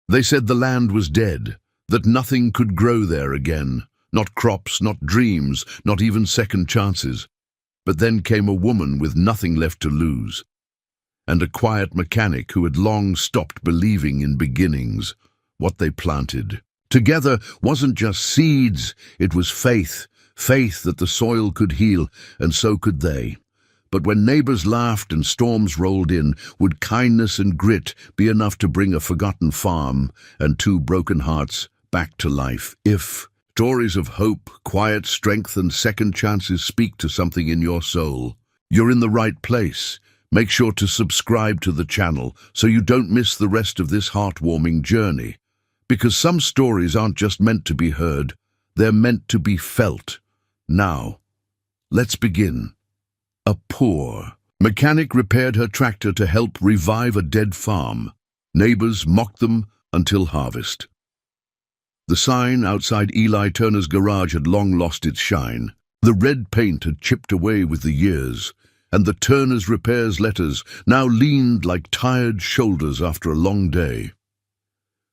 They said the land was dead, that nothing could grow there again, not crops, not dreams, not even second chances. But then came a woman with nothing left to lose, and a quiet mechanic who had long stopped believing in beginnings. What they planted together wasn't just seeds, it was faith, faith that the soil could heal, and so could they. But when neighbors laughed and storms rolled in, would kindness and grit be enough to bring a forgotten farm and two broken hearts back to life? If stories of hope, quiet strength, and second chances speak to something in your soul, you're in the right place. Make sure to subscribe to the channel so you don't miss the rest of this heartwarming journey. Because some stories aren't just meant to be heard, they're meant to be felt. Now, let's begin. A poor mechanic repaired her tractor to help revive a dead farm. Neighbors mocked them until harvest. The sign outside Eli Turner's garage had long lost its shine. The red paint had chipped away with the years, and the Turner's repairs letters now leaned like tired shoulders after a long day.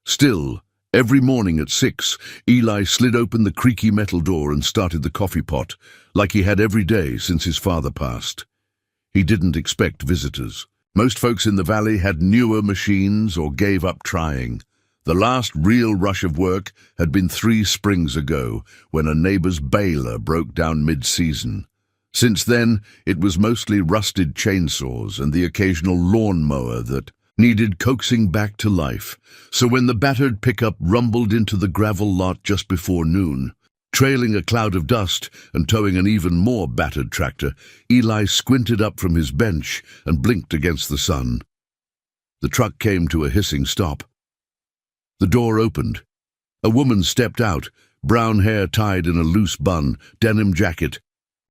Still, every morning at 6, Eli slid open the creaky metal door and started the coffee pot, like he had every day since his father passed. He didn't expect visitors. Most folks in the valley had newer machines or gave up trying. The last real rush of work had been 3 springs ago, when a neighbor's baler broke down mid-season. Since then, it was mostly rusted chainsaws and the occasional lawnmower that needed coaxing back to life. So when the battered pickup rumbled into the gravel lot just before noon, trailing a cloud of dust and towing an even more battered tractor, Eli squinted up from his bench and blinked against the sun. The truck came to a hissing stop. The door opened. A woman stepped out, brown hair tied in a loose bun, denim jacket,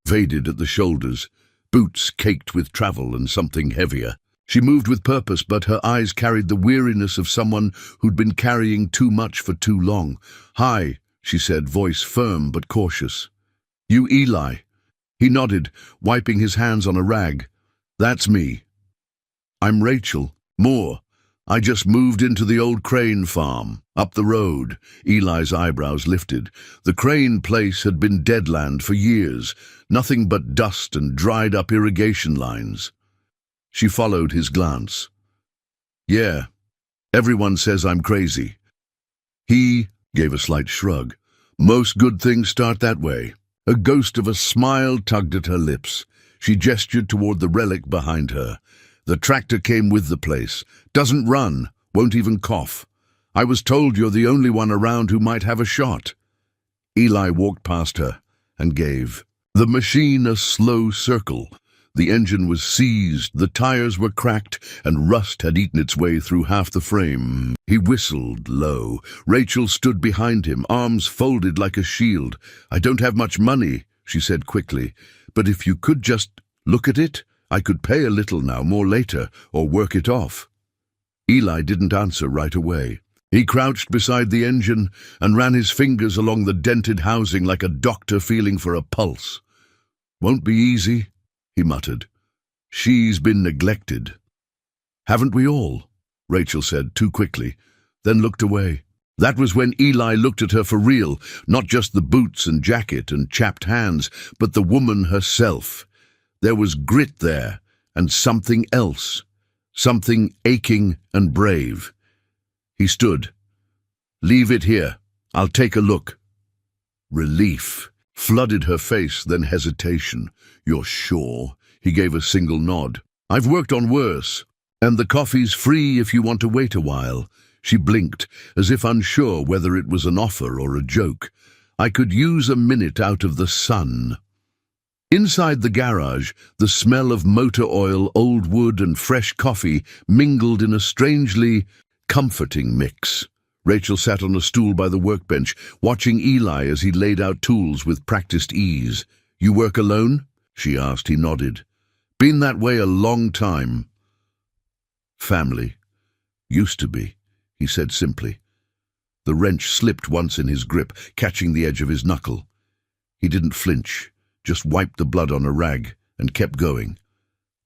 faded at the shoulders, boots caked with travel and something heavier. She moved with purpose, but her eyes carried the weariness of someone who'd been carrying too much for too long. "Hi," she said, voice firm but cautious. "You Eli?" He nodded, wiping his hands on a rag. "That's me." "I'm Rachel. Moore. I just moved into the old Crane farm, up the road." Eli's eyebrows lifted. The Crane place had been deadland for years, nothing but dust and dried-up irrigation lines. She followed his glance. "Yeah, everyone says I'm crazy." He gave a slight shrug. "Most good things start that way." A ghost of a smile tugged at her lips. She gestured toward the relic behind her. "The tractor came with the place. Doesn't run, won't even cough. I was told you're the only one around who might have a shot." Eli walked past her and gave the machine a slow circle. The engine was seized, the tires were cracked, and rust had eaten its way through half the frame. He whistled low. Rachel stood behind him, arms folded like a shield. "I don't have much money," she said quickly, "but if you could just look at it, I could pay a little now, more later, or work it off." Eli didn't answer right away. He crouched beside the engine and ran his fingers along the dented housing like a doctor feeling for a pulse. "Won't be easy," he muttered. "She's been neglected." "Haven't we all?" Rachel said too quickly, then looked away. That was when Eli looked at her for real, not just the boots and jacket and chapped hands, but the woman herself. There was grit there, and something else, something aching and brave. He stood. "Leave it here. I'll take a look." Relief flooded her face, then hesitation. "You're sure?" He gave a single nod. "I've worked on worse, and the coffee's free if you want to wait a while." She blinked, as if unsure whether it was an offer or a joke. "I could use a minute out of the sun." Inside the garage, the smell of motor oil, old wood, and fresh coffee mingled in a strangely comforting mix. Rachel sat on a stool by the workbench, watching Eli as he laid out tools with practiced ease. "You work alone?" she asked. He nodded. "Been that way a long time." "Family. Used to be," he said simply. The wrench slipped once in his grip, catching the edge of his knuckle. He didn't flinch, just wiped the blood on a rag and kept going.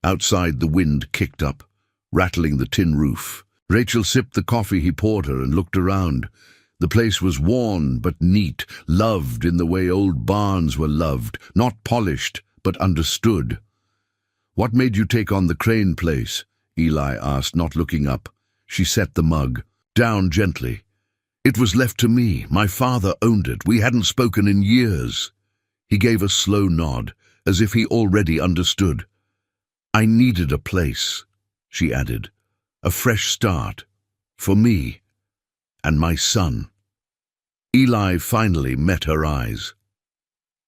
Outside, the wind kicked up, rattling the tin roof. Rachel sipped the coffee he poured her and looked around. The place was worn but neat, loved in the way old barns were loved, not polished but understood. "What made you take on the Crane place?" Eli asked, not looking up. She set the mug down gently. "It was left to me. My father owned it. We hadn't spoken in years." He gave a slow nod, as if he already understood. "I needed a place," she added. "A fresh start. For me. And my son." Eli finally met her eyes.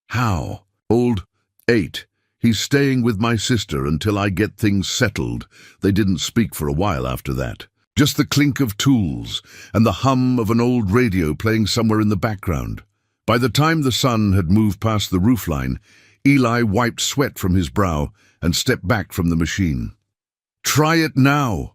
"How?" "Old 8. He's staying with my sister until I get things settled." They didn't speak for a while after that. Just the clink of tools and the hum of an old radio playing somewhere in the background. By the time the sun had moved past the roofline, Eli wiped sweat from his brow and stepped back from the machine. "Try it now."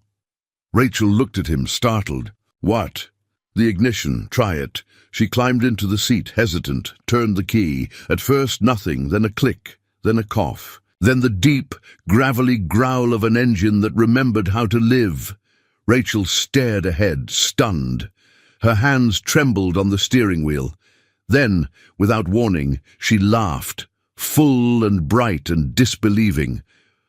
Rachel looked at him, startled. "What?" "The ignition. Try it." She climbed into the seat, hesitant, turned the key. At first nothing, then a click, then a cough, then the deep, gravelly growl of an engine that remembered how to live. Rachel stared ahead, stunned. Her hands trembled on the steering wheel. Then, without warning, she laughed, full and bright and disbelieving.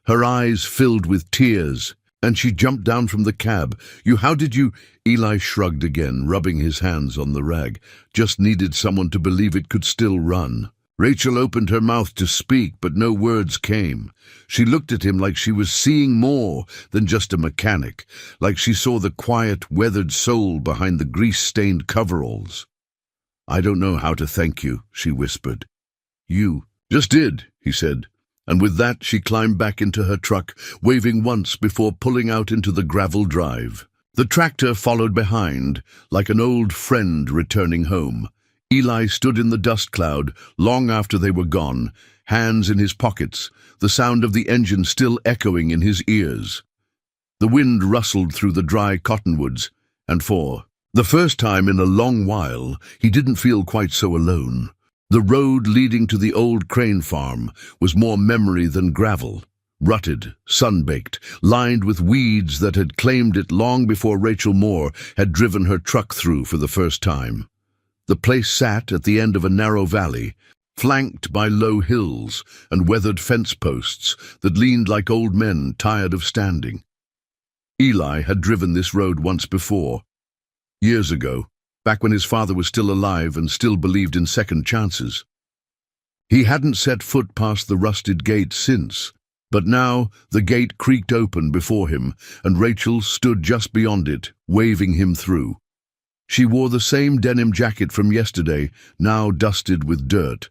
Her eyes filled with tears, and she jumped down from the cab. How did you—" Eli shrugged again, rubbing his hands on the rag. "Just needed someone to believe it could still run." Rachel opened her mouth to speak, but no words came. She looked at him like she was seeing more than just a mechanic, like she saw the quiet, weathered soul behind the grease-stained coveralls. "I don't know how to thank you," she whispered. "You just did," he said. And with that she climbed back into her truck, waving once before pulling out into the gravel drive. The tractor followed behind, like an old friend returning home. Eli stood in the dust cloud long after they were gone, hands in his pockets, the sound of the engine still echoing in his ears. The wind rustled through the dry cottonwoods, and for the first time in a long while, he didn't feel quite so alone. The road leading to the old Crane farm was more memory than gravel, rutted, sun-baked, lined with weeds that had claimed it long before Rachel Moore had driven her truck through for the first time. The place sat at the end of a narrow valley, flanked by low hills and weathered fence posts that leaned like old men tired of standing. Eli had driven this road once before, years ago, back when his father was still alive and still believed in second chances. He hadn't set foot past the rusted gate since, but now the gate creaked open before him, and Rachel stood just beyond it, waving him through. She wore the same denim jacket from yesterday, now dusted with dirt.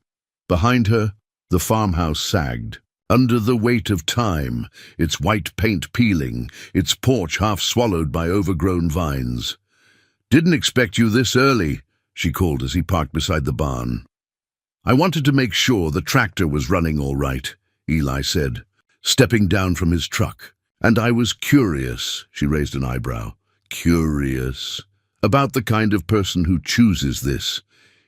Behind her, the farmhouse sagged, under the weight of time, its white paint peeling, its porch half swallowed by overgrown vines. "Didn't expect you this early," she called as he parked beside the barn. "I wanted to make sure the tractor was running all right," Eli said, stepping down from his truck. "And I was curious," she raised an eyebrow, "curious about the kind of person who chooses this."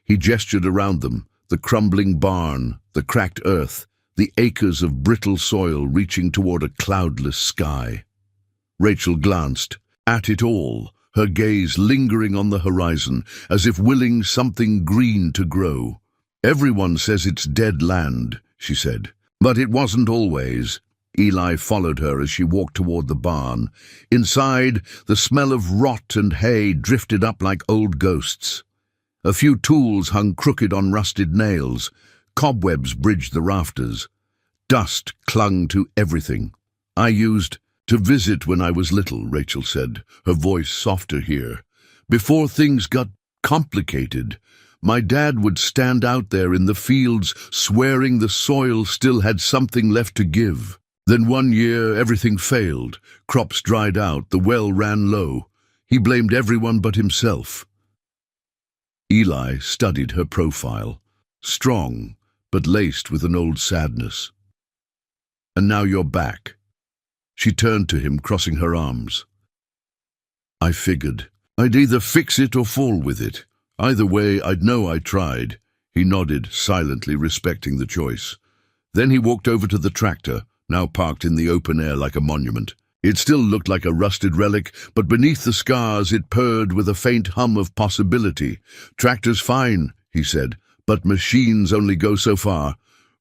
He gestured around them, the crumbling barn, the cracked earth, the acres of brittle soil reaching toward a cloudless sky. Rachel glanced at it all, her gaze lingering on the horizon, as if willing something green to grow. "Everyone says it's dead land," she said, "but it wasn't always." Eli followed her as she walked toward the barn. Inside, the smell of rot and hay drifted up like old ghosts. A few tools hung crooked on rusted nails. Cobwebs bridged the rafters. Dust clung to everything. "I used to visit when I was little," Rachel said, her voice softer here. "Before things got complicated, my dad would stand out there in the fields swearing the soil still had something left to give. Then one year everything failed, crops dried out, the well ran low. He blamed everyone but himself." Eli studied her profile, strong but laced with an old sadness. "And now you're back." She turned to him, crossing her arms. "I figured I'd either fix it or fall with it. Either way, I'd know I tried." He nodded, silently respecting the choice. Then he walked over to the tractor, now parked in the open air like a monument. It still looked like a rusted relic, but beneath the scars it purred with a faint hum of possibility. "Tractor's fine," he said, "but machines only go so far."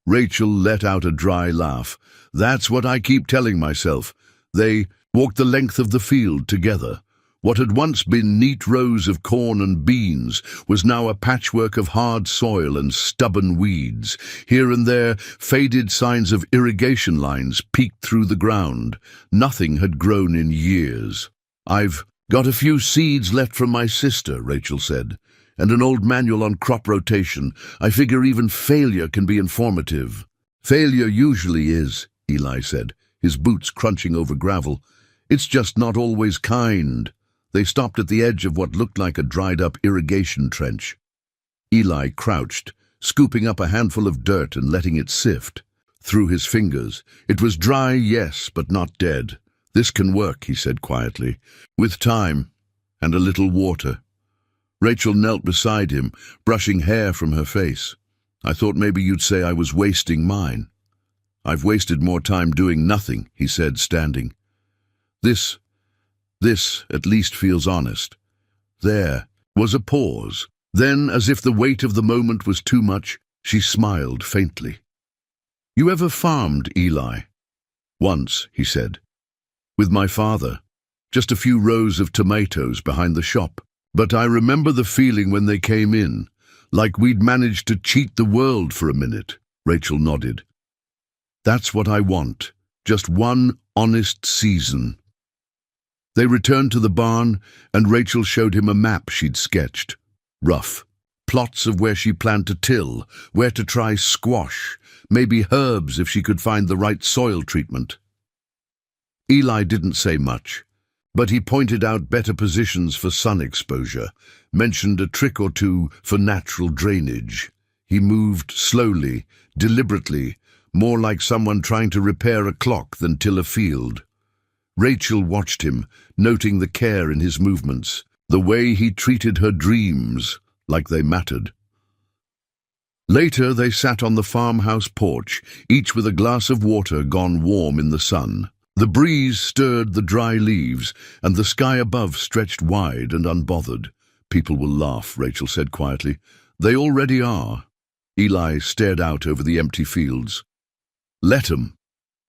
Rachel let out a dry laugh. "That's what I keep telling myself." They walked the length of the field together. What had once been neat rows of corn and beans was now a patchwork of hard soil and stubborn weeds. Here and there, faded signs of irrigation lines peeked through the ground. Nothing had grown in years. "I've got a few seeds left from my sister," Rachel said, "and an old manual on crop rotation. I figure even failure can be informative." "Failure usually is," Eli said, his boots crunching over gravel. "It's just not always kind." They stopped at the edge of what looked like a dried-up irrigation trench. Eli crouched, scooping up a handful of dirt and letting it sift through his fingers. It was dry, yes, but not dead. "This can work," he said quietly, "with time and a little water." Rachel knelt beside him, brushing hair from her face. "I thought maybe you'd say I was wasting mine." "I've wasted more time doing nothing," he said, standing. This at least feels honest." There was a pause. Then, as if the weight of the moment was too much, she smiled faintly. "You ever farmed, Eli?" "Once," he said. "With my father. Just a few rows of tomatoes behind the shop. But I remember the feeling when they came in, like we'd managed to cheat the world for a minute." Rachel nodded. "That's what I want. Just one honest season." They returned to the barn, and Rachel showed him a map she'd sketched. Rough. Plots of where she planned to till, where to try squash, maybe herbs if she could find the right soil treatment. Eli didn't say much, but he pointed out better positions for sun exposure, mentioned a trick or two for natural drainage. He moved slowly, deliberately, more like someone trying to repair a clock than till a field. Rachel watched him, noting the care in his movements, the way he treated her dreams like they mattered. Later they sat on the farmhouse porch, each with a glass of water gone warm in the sun. The breeze stirred the dry leaves, and the sky above stretched wide and unbothered. "People will laugh," Rachel said quietly. "They already are." Eli stared out over the empty fields. "Let 'em.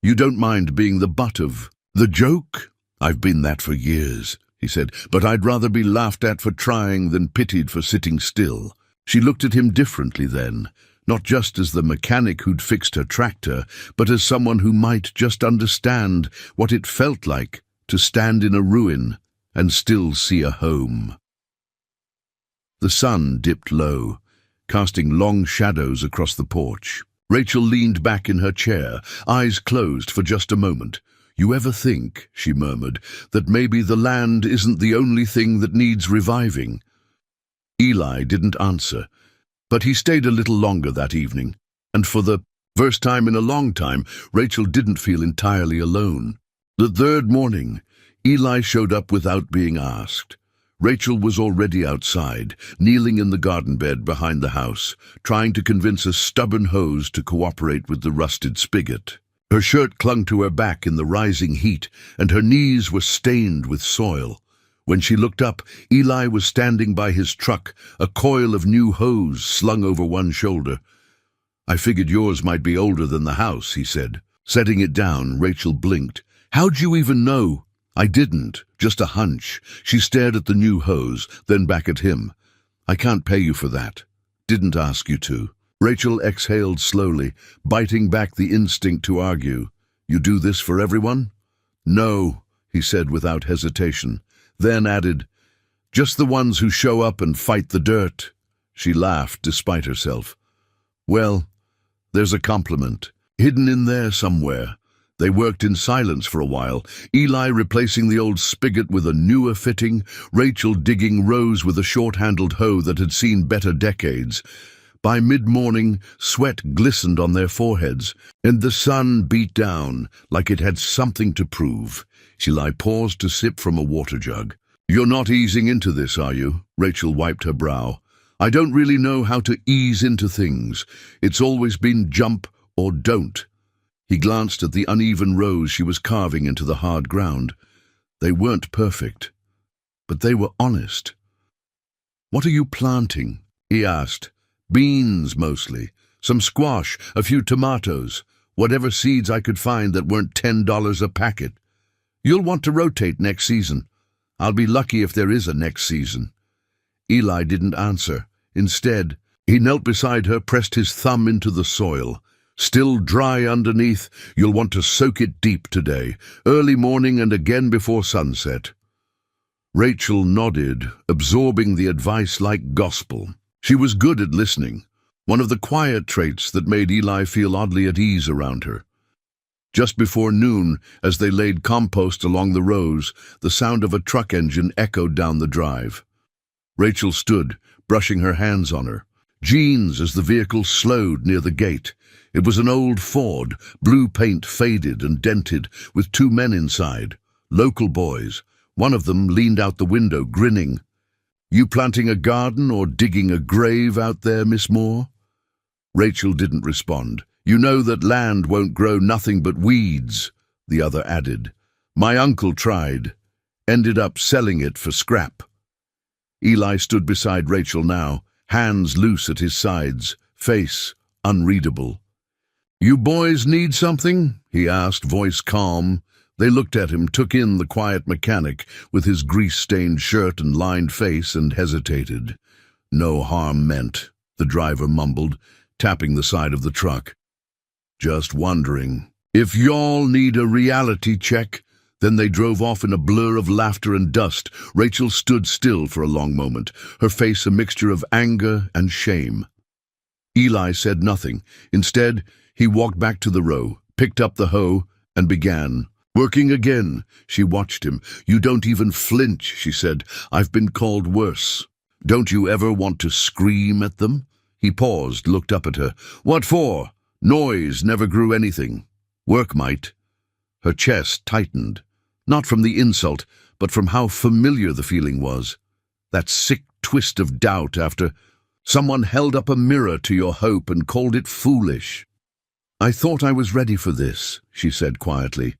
You don't mind being the butt of the joke?" "I've been that for years," he said, "but I'd rather be laughed at for trying than pitied for sitting still." She looked at him differently then, not just as the mechanic who'd fixed her tractor, but as someone who might just understand what it felt like to stand in a ruin and still see a home. The sun dipped low, casting long shadows across the porch. Rachel leaned back in her chair, eyes closed for just a moment. "You ever think," she murmured, "that maybe the land isn't the only thing that needs reviving?" Eli didn't answer, but he stayed a little longer that evening, and for the first time in a long time, Rachel didn't feel entirely alone. The third morning, Eli showed up without being asked. Rachel was already outside, kneeling in the garden bed behind the house, trying to convince a stubborn hose to cooperate with the rusted spigot. Her shirt clung to her back in the rising heat, and her knees were stained with soil. When she looked up, Eli was standing by his truck, a coil of new hose slung over one shoulder. "I figured yours might be older than the house," he said. Setting it down, Rachel blinked. "How'd you even know?" "I didn't, just a hunch." She stared at the new hose, then back at him. "I can't pay you for that. Didn't ask you to." Rachel exhaled slowly, biting back the instinct to argue. "You do this for everyone?" "No," he said without hesitation, then added, "just the ones who show up and fight the dirt." She laughed despite herself. "Well, there's a compliment, hidden in there somewhere." They worked in silence for a while, Eli replacing the old spigot with a newer fitting, Rachel digging rows with a short-handled hoe that had seen better decades. By mid-morning, sweat glistened on their foreheads, and the sun beat down like it had something to prove. Eli paused to sip from a water jug. "You're not easing into this, are you?" Rachel wiped her brow. "I don't really know how to ease into things. It's always been jump or don't." He glanced at the uneven rows she was carving into the hard ground. They weren't perfect, but they were honest. "What are you planting?" he asked. "Beans, mostly. Some squash, a few tomatoes, whatever seeds I could find that weren't $10 a packet. You'll want to rotate next season. I'll be lucky if there is a next season." Eli didn't answer. Instead, he knelt beside her, pressed his thumb into the soil. "Still dry underneath, you'll want to soak it deep today, early morning and again before sunset." Rachel nodded, absorbing the advice like gospel. She was good at listening, one of the quiet traits that made Eli feel oddly at ease around her. Just before noon, as they laid compost along the rows, the sound of a truck engine echoed down the drive. Rachel stood, brushing her hands on her jeans as the vehicle slowed near the gate. It was an old Ford, blue paint faded and dented, with two men inside, local boys. One of them leaned out the window, grinning. "You planting a garden or digging a grave out there, Miss Moore?" Rachel didn't respond. "You know that land won't grow nothing but weeds," the other added. "My uncle tried. Ended up selling it for scrap." Eli stood beside Rachel now, hands loose at his sides, face unreadable. "You boys need something?" he asked, voice calm. They looked at him, took in the quiet mechanic with his grease-stained shirt and lined face, and hesitated. "No harm meant," the driver mumbled, tapping the side of the truck. "Just wondering. If y'all need a reality check." Then they drove off in a blur of laughter and dust. Rachel stood still for a long moment, her face a mixture of anger and shame. Eli said nothing. Instead, he walked back to the row, picked up the hoe, and began. "Working again." She watched him. "You don't even flinch," she said. "I've been called worse. Don't you ever want to scream at them?" He paused, looked up at her. "What for? Noise never grew anything. Work might." Her chest tightened, not from the insult, but from how familiar the feeling was. That sick twist of doubt after someone held up a mirror to your hope and called it foolish. "I thought I was ready for this," she said quietly.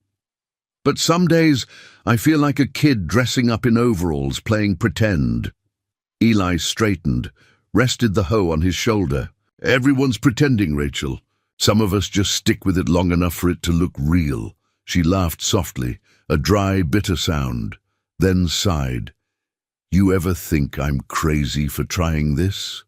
"But some days I feel like a kid dressing up in overalls, playing pretend." Eli straightened, rested the hoe on his shoulder. "Everyone's pretending, Rachel. Some of us just stick with it long enough for it to look real." She laughed softly, a dry, bitter sound, then sighed. "You ever think I'm crazy for trying this?"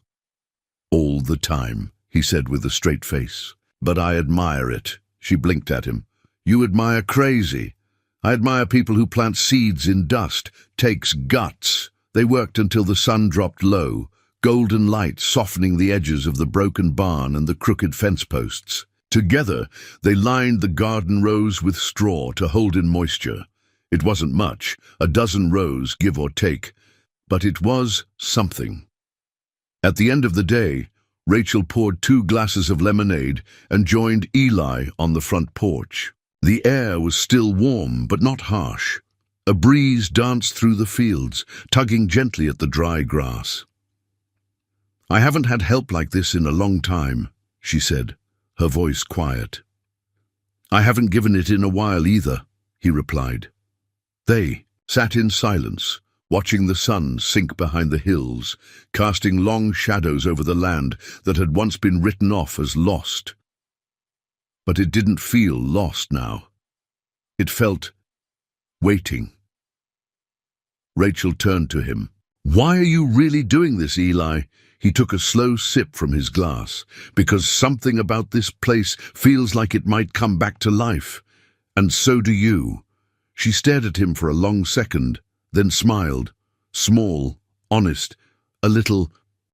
"All the time," he said with a straight face. "But I admire it." She blinked at him. "You admire crazy? I admire people who plant seeds in dust. Takes guts." They worked until the sun dropped low, golden light softening the edges of the broken barn and the crooked fence posts. Together, they lined the garden rows with straw to hold in moisture. It wasn't much, a dozen rows, give or take, but it was something. At the end of the day, Rachel poured 2 glasses of lemonade and joined Eli on the front porch. The air was still warm, but not harsh. A breeze danced through the fields, tugging gently at the dry grass. "I haven't had help like this in a long time," she said, her voice quiet. "I haven't given it in a while either," he replied. They sat in silence, watching the sun sink behind the hills, casting long shadows over the land that had once been written off as lost. But it didn't feel lost now. It felt waiting. Rachel turned to him. "Why are you really doing this, Eli?" He took a slow sip from his glass. "Because something about this place feels like it might come back to life. And so do you." She stared at him for a long second, then smiled. Small, honest, a little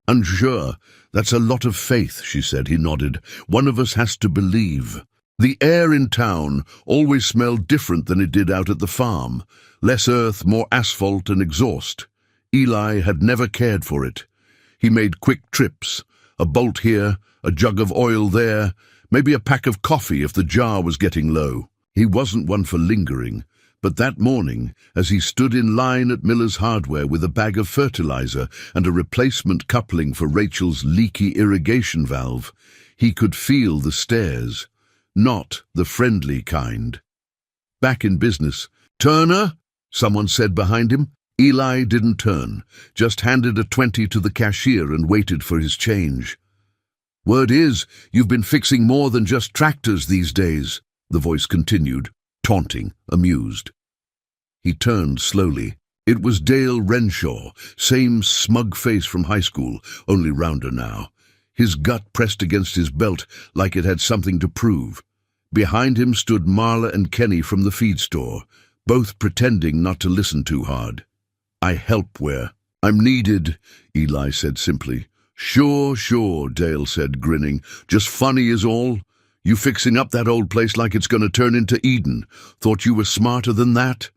unsure. "That's a lot of faith," she said. He nodded. "One of us has to believe." The air in town always smelled different than it did out at the farm. Less earth, more asphalt and exhaust. Eli had never cared for it. He made quick trips, a bolt here, a jug of oil there, maybe a pack of coffee if the jar was getting low. He wasn't one for lingering, but that morning, as he stood in line at Miller's Hardware with a bag of fertilizer and a replacement coupling for Rachel's leaky irrigation valve, he could feel the stares. not the friendly kind. Back in business. "Turner?" someone said behind him. Eli didn't turn, just handed a 20 to the cashier and waited for his change. "Word is, you've been fixing more than just tractors these days," the voice continued, taunting, amused. He turned slowly. It was Dale Renshaw, same smug face from high school, only rounder now. His gut pressed against his belt like it had something to prove. Behind him stood Marla and Kenny from the feed store, both pretending not to listen too hard. "I help where I'm needed," Eli said simply. Sure, Dale said, grinning. "Just funny is all. You fixing up that old place like it's going to turn into Eden. Thought you were smarter than that?"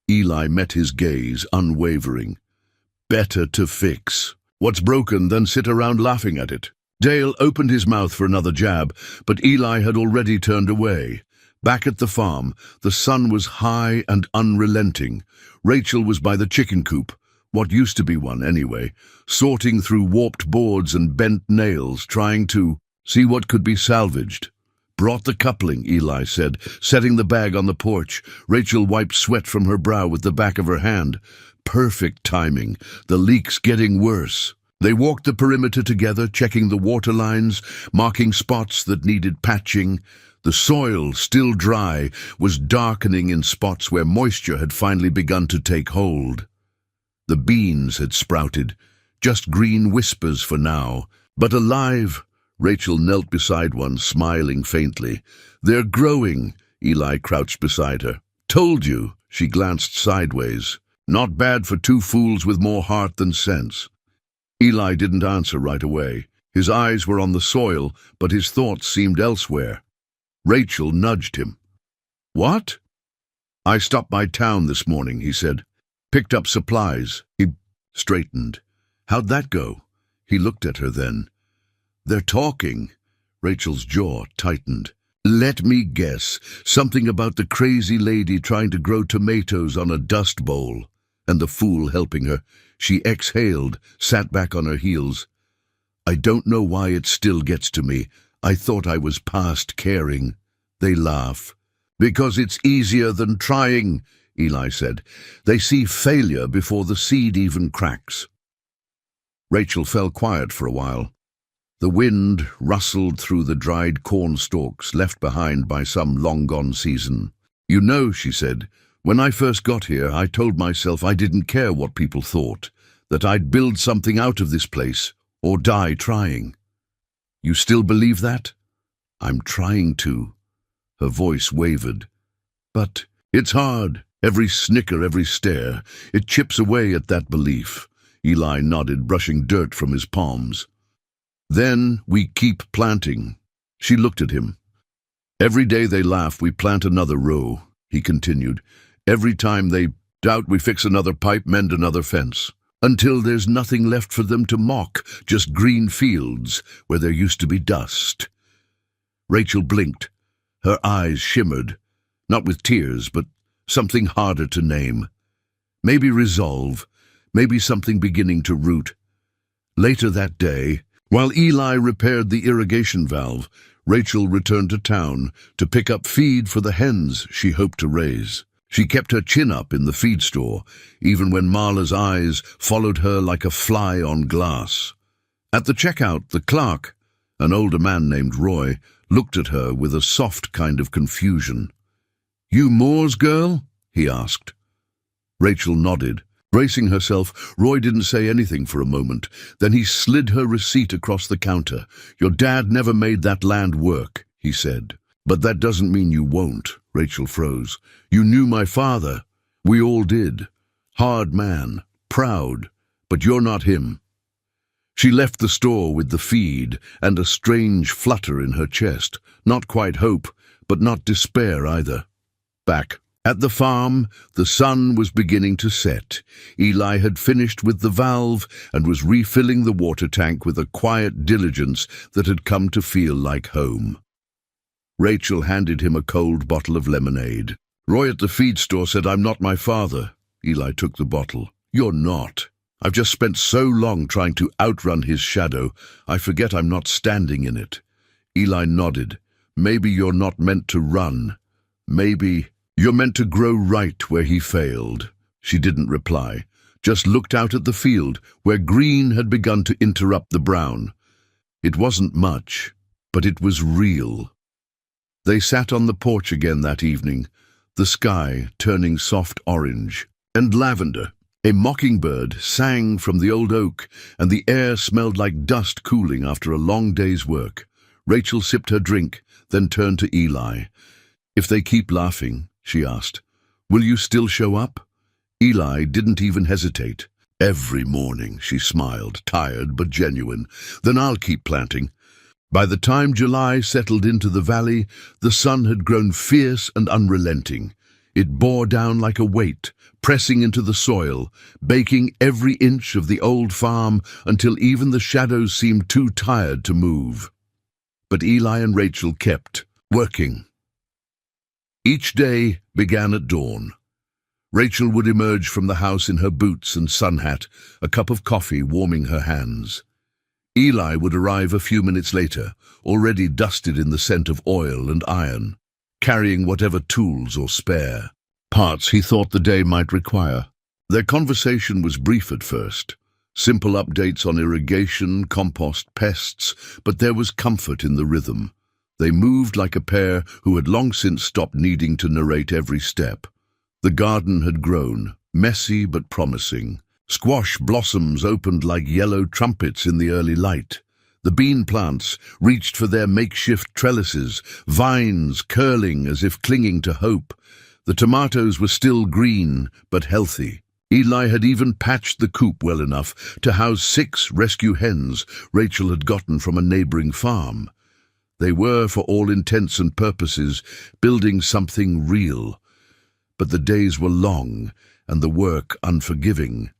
Eli met his gaze, unwavering. "Better to fix what's broken than sit around laughing at it." Dale opened his mouth for another jab, but Eli had already turned away. Back at the farm, the sun was high and unrelenting. Rachel was by the chicken coop, what used to be one anyway, sorting through warped boards and bent nails, trying to see what could be salvaged. "Brought the coupling," Eli said, setting the bag on the porch. Rachel wiped sweat from her brow with the back of her hand. Perfect timing. The leak's getting worse. They walked the perimeter together, checking the water lines, marking spots that needed patching. The soil, still dry, was darkening in spots where moisture had finally begun to take hold. The beans had sprouted, just green whispers for now, but alive. Rachel knelt beside one, smiling faintly. "They're growing," Eli crouched beside her. "Told you," she glanced sideways. "Not bad for two fools with more heart than sense." Eli didn't answer right away. His eyes were on the soil, but his thoughts seemed elsewhere. Rachel nudged him. "What?" "I stopped by town this morning," he said. "Picked up supplies." He straightened. "How'd that go?" He looked at her then. "They're talking." Rachel's jaw tightened. "Let me guess. Something about the crazy lady trying to grow tomatoes on a dust bowl, and the fool helping her." She exhaled, sat back on her heels. "I don't know why it still gets to me. I thought I was past caring." They laugh. "Because it's easier than trying," Eli said. "They see failure before the seed even cracks." Rachel fell quiet for a while. The wind rustled through the dried corn stalks left behind by some long-gone season. "You know," she said, "when I first got here, I told myself I didn't care what people thought, that I'd build something out of this place, or die trying. You still believe that?" "I'm trying to." Her voice wavered. "But it's hard. Every snicker, every stare. It chips away at that belief." Eli nodded, brushing dirt from his palms. "Then we keep planting." She looked at him. "Every day they laugh, we plant another row," he continued. "Every time they doubt, we fix another pipe, mend another fence. Until there's nothing left for them to mock, just green fields where there used to be dust." Rachel blinked. Her eyes shimmered, not with tears, but something harder to name. Maybe resolve, maybe something beginning to root. Later that day, while Eli repaired the irrigation valve, Rachel returned to town to pick up feed for the hens she hoped to raise. She kept her chin up in the feed store, even when Marla's eyes followed her like a fly on glass. At the checkout, the clerk, an older man named Roy, looked at her with a soft kind of confusion. "You Moore's girl?" he asked. Rachel nodded. Bracing herself, Roy didn't say anything for a moment. Then he slid her receipt across the counter. "Your dad never made that land work," he said. "But that doesn't mean you won't." Rachel froze. "You knew my father. We all did. Hard man, proud, but you're not him." She left the store with the feed and a strange flutter in her chest. Not quite hope, but not despair either. Back at the farm, the sun was beginning to set. Eli had finished with the valve and was refilling the water tank with a quiet diligence that had come to feel like home. Rachel handed him a cold bottle of lemonade. "Roy at the feed store said I'm not my father." Eli took the bottle. "You're not. I've just spent so long trying to outrun his shadow, I forget I'm not standing in it." Eli nodded. Maybe you're not meant to run. Maybe you're meant to grow right where he failed." She didn't reply, just looked out at the field where green had begun to interrupt the brown. It wasn't much, but it was real. They sat on the porch again that evening, the sky turning soft orange and lavender. A mockingbird sang from the old oak, and the air smelled like dust cooling after a long day's work. Rachel sipped her drink, then turned to Eli. "If they keep laughing," she asked, "will you still show up?" Eli didn't even hesitate. "Every morning," she smiled, tired but genuine. "Then I'll keep planting." By the time July settled into the valley, the sun had grown fierce and unrelenting. It bore down like a weight, pressing into the soil, baking every inch of the old farm until even the shadows seemed too tired to move. But Eli and Rachel kept working. Each day began at dawn. Rachel would emerge from the house in her boots and sun hat, a cup of coffee warming her hands. Eli would arrive a few minutes later, already dusted in the scent of oil and iron, carrying whatever tools or spare parts he thought the day might require. Their conversation was brief at first, simple updates on irrigation, compost, pests, but there was comfort in the rhythm. They moved like a pair who had long since stopped needing to narrate every step. The garden had grown, messy but promising. Squash blossoms opened like yellow trumpets in the early light. The bean plants reached for their makeshift trellises, vines curling as if clinging to hope. The tomatoes were still green, but healthy. Eli had even patched the coop well enough to house 6 rescue hens Rachel had gotten from a neighboring farm. They were, for all intents and purposes, building something real. But the days were long and the work unforgiving.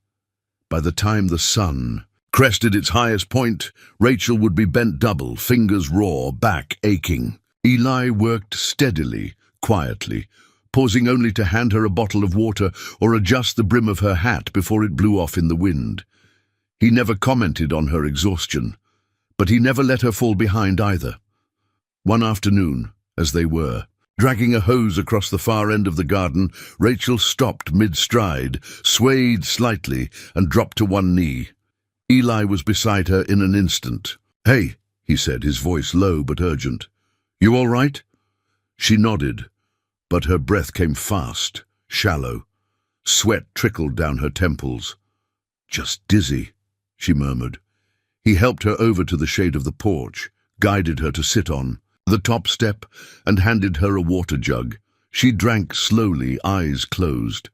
By the time the sun crested its highest point, Rachel would be bent double, fingers raw, back aching. Eli worked steadily, quietly, pausing only to hand her a bottle of water or adjust the brim of her hat before it blew off in the wind. He never commented on her exhaustion, but he never let her fall behind either. One afternoon, as they were dragging a hose across the far end of the garden, Rachel stopped mid-stride, swayed slightly, and dropped to one knee. Eli was beside her in an instant. "Hey," he said, his voice low but urgent. "You all right?" She nodded, but her breath came fast, shallow. Sweat trickled down her temples. "Just dizzy," she murmured. He helped her over to the shade of the porch, guided her to sit on the top step, and handed her a water jug. She drank slowly, eyes closed.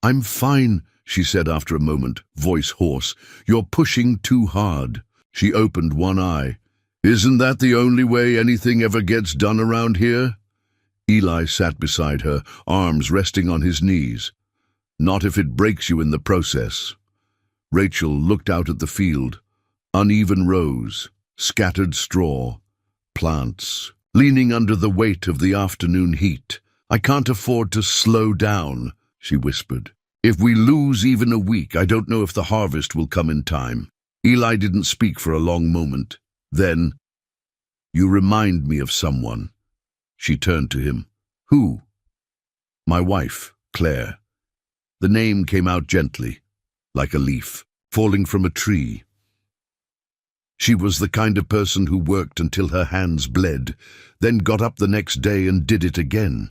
"I'm fine," she said after a moment, voice hoarse. "You're pushing too hard." She opened one eye. "Isn't that the only way anything ever gets done around here?" Eli sat beside her, arms resting on his knees. "Not if it breaks you in the process." Rachel looked out at the field. Uneven rows, scattered straw, plants leaning under the weight of the afternoon heat. "I can't afford to slow down," she whispered. "If we lose even a week, I don't know if the harvest will come in time." Eli didn't speak for a long moment. Then, "You remind me of someone." She turned to him. "Who?" "My wife, Claire." The name came out gently, like a leaf falling from a tree. She was the kind of person who worked until her hands bled, then got up the next day and did it again.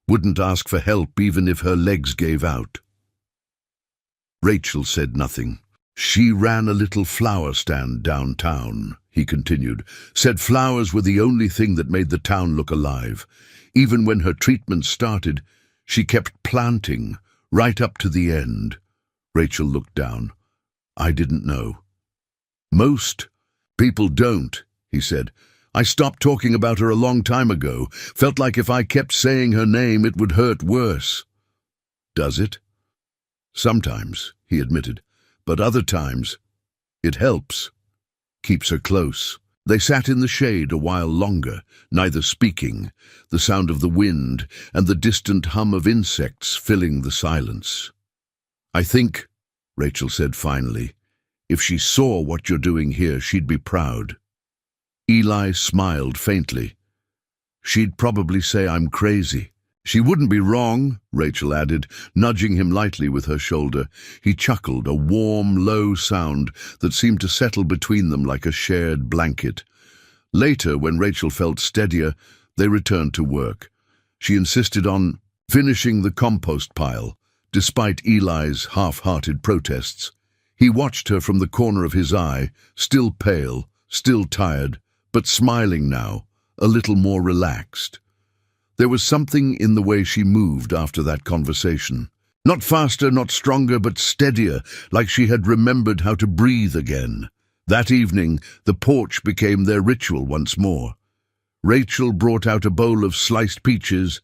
Wouldn't ask for help even if her legs gave out. Rachel said nothing. "She ran a little flower stand downtown," he continued. "Said flowers were the only thing that made the town look alive. Even when her treatment started, she kept planting, right up to the end." Rachel looked down. "I didn't know." "Most people don't," he said. "I stopped talking about her a long time ago. Felt like if I kept saying her name, it would hurt worse." "Does it?" "Sometimes," he admitted. "But other times, it helps. Keeps her close." They sat in the shade a while longer, neither speaking, the sound of the wind and the distant hum of insects filling the silence. "I think," Rachel said finally, "if she saw what you're doing here, she'd be proud." Eli smiled faintly. She'd probably say I'm crazy. She wouldn't be wrong, Rachel added, nudging him lightly with her shoulder. He chuckled, a warm, low sound that seemed to settle between them like a shared blanket. Later, when Rachel felt steadier, they returned to work. She insisted on finishing the compost pile, despite Eli's half-hearted protests. He watched her from the corner of his eye, still pale, still tired, but smiling now, a little more relaxed. There was something in the way she moved after that conversation. Not faster, not stronger, but steadier, like she had remembered how to breathe again. That evening, the porch became their ritual once more. Rachel brought out a bowl of sliced peaches,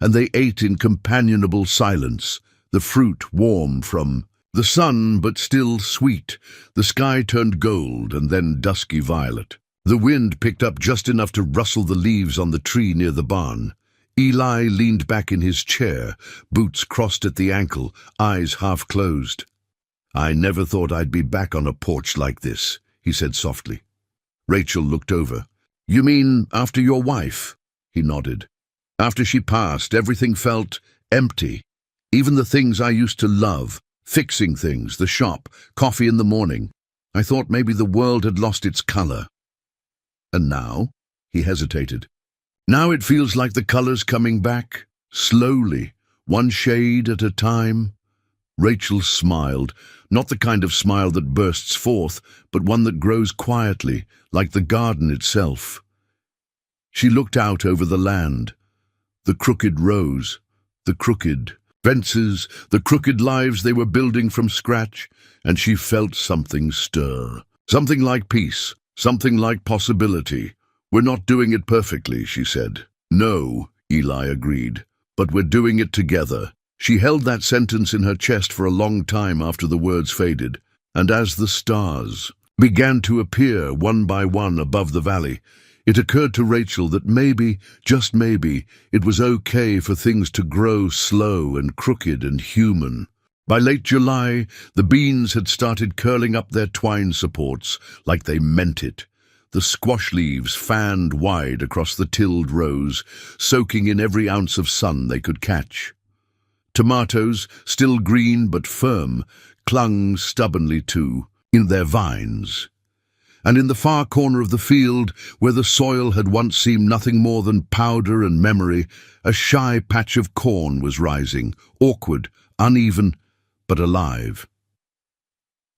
and they ate in companionable silence, the fruit warm from the sun, but still sweet. The sky turned gold and then dusky violet. The wind picked up just enough to rustle the leaves on the tree near the barn. Eli leaned back in his chair, boots crossed at the ankle, eyes half closed. "I never thought I'd be back on a porch like this," he said softly. Rachel looked over. "You mean after your wife?" He nodded. "After she passed, everything felt empty. Even the things I used to love, fixing things, the shop, coffee in the morning. I thought maybe the world had lost its color." "And now?" He hesitated. "Now it feels like the color's coming back, slowly, one shade at a time." Rachel smiled, not the kind of smile that bursts forth, but one that grows quietly, like the garden itself. She looked out over the land, the crooked rows, the crooked fences, the crooked lives they were building from scratch, and she felt something stir. Something like peace, something like possibility. "We're not doing it perfectly," she said. "No," Eli agreed, "but we're doing it together." She held that sentence in her chest for a long time after the words faded, and as the stars began to appear one by one above the valley, it occurred to Rachel that maybe, just maybe, it was okay for things to grow slow and crooked and human. By late July, the beans had started curling up their twine supports like they meant it. The squash leaves fanned wide across the tilled rows, soaking in every ounce of sun they could catch. Tomatoes, still green but firm, clung stubbornly in their vines. And in the far corner of the field, where the soil had once seemed nothing more than powder and memory, a shy patch of corn was rising, awkward, uneven, but alive.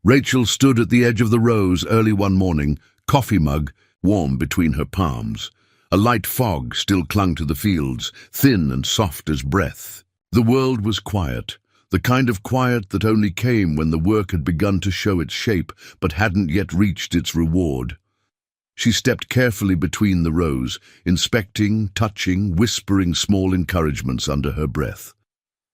Rachel stood at the edge of the rows early one morning, coffee mug warm between her palms. A light fog still clung to the fields, thin and soft as breath. The world was quiet, the kind of quiet that only came when the work had begun to show its shape but hadn't yet reached its reward. She stepped carefully between the rows, inspecting, touching, whispering small encouragements under her breath.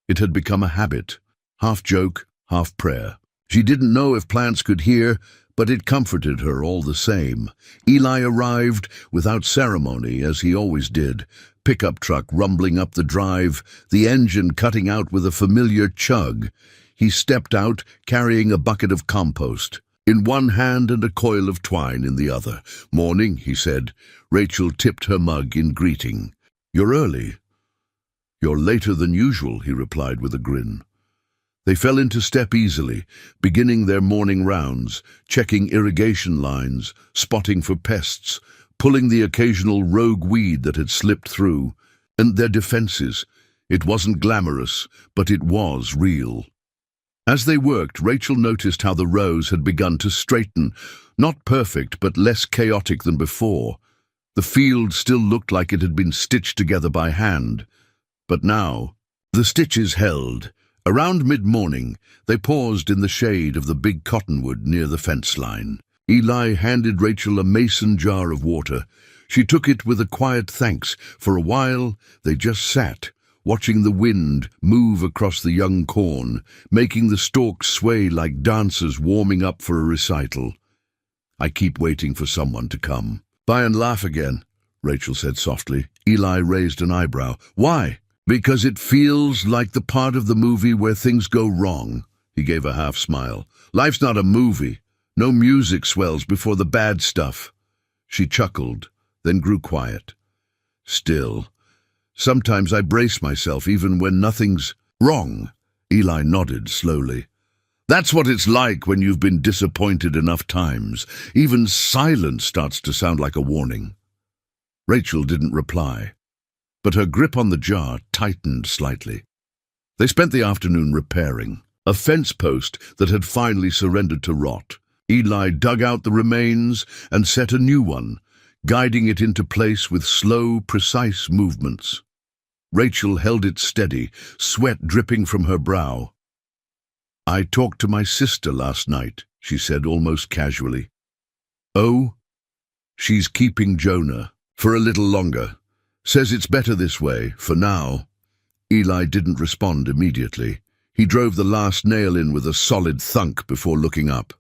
It had become a habit, half joke, half prayer. She didn't know if plants could hear, but it comforted her all the same. Eli arrived without ceremony, as he always did, pickup truck rumbling up the drive, the engine cutting out with a familiar chug. He stepped out, carrying a bucket of compost in one hand and a coil of twine in the other. "Morning," he said. Rachel tipped her mug in greeting. "You're early." "You're later than usual," he replied with a grin. They fell into step easily, beginning their morning rounds, checking irrigation lines, spotting for pests, pulling the occasional rogue weed that had slipped through, and their defenses. It wasn't glamorous, but it was real. As they worked, Rachel noticed how the rows had begun to straighten, not perfect, but less chaotic than before. The field still looked like it had been stitched together by hand, but now the stitches held. Around mid-morning, they paused in the shade of the big cottonwood near the fence line. Eli handed Rachel a mason jar of water. She took it with a quiet thanks. For a while, they just sat, watching the wind move across the young corn, making the stalks sway like dancers warming up for a recital. "I keep waiting for someone to come by and laugh again," Rachel said softly. Eli raised an eyebrow. "Why?" "Because it feels like the part of the movie where things go wrong." He gave a half smile. "Life's not a movie. No music swells before the bad stuff." She chuckled, then grew quiet. Still, sometimes I brace myself even when nothing's wrong. Eli nodded slowly. That's what it's like when you've been disappointed enough times. Even silence starts to sound like a warning. Rachel didn't reply, but her grip on the jar tightened slightly. They spent the afternoon repairing a fence post that had finally surrendered to rot. Eli dug out the remains and set a new one, guiding it into place with slow, precise movements. Rachel held it steady, sweat dripping from her brow. I talked to my sister last night, she said almost casually. Oh? She's keeping Jonah for a little longer. Says it's better this way, for now. Eli didn't respond immediately. He drove the last nail in with a solid thunk before looking up.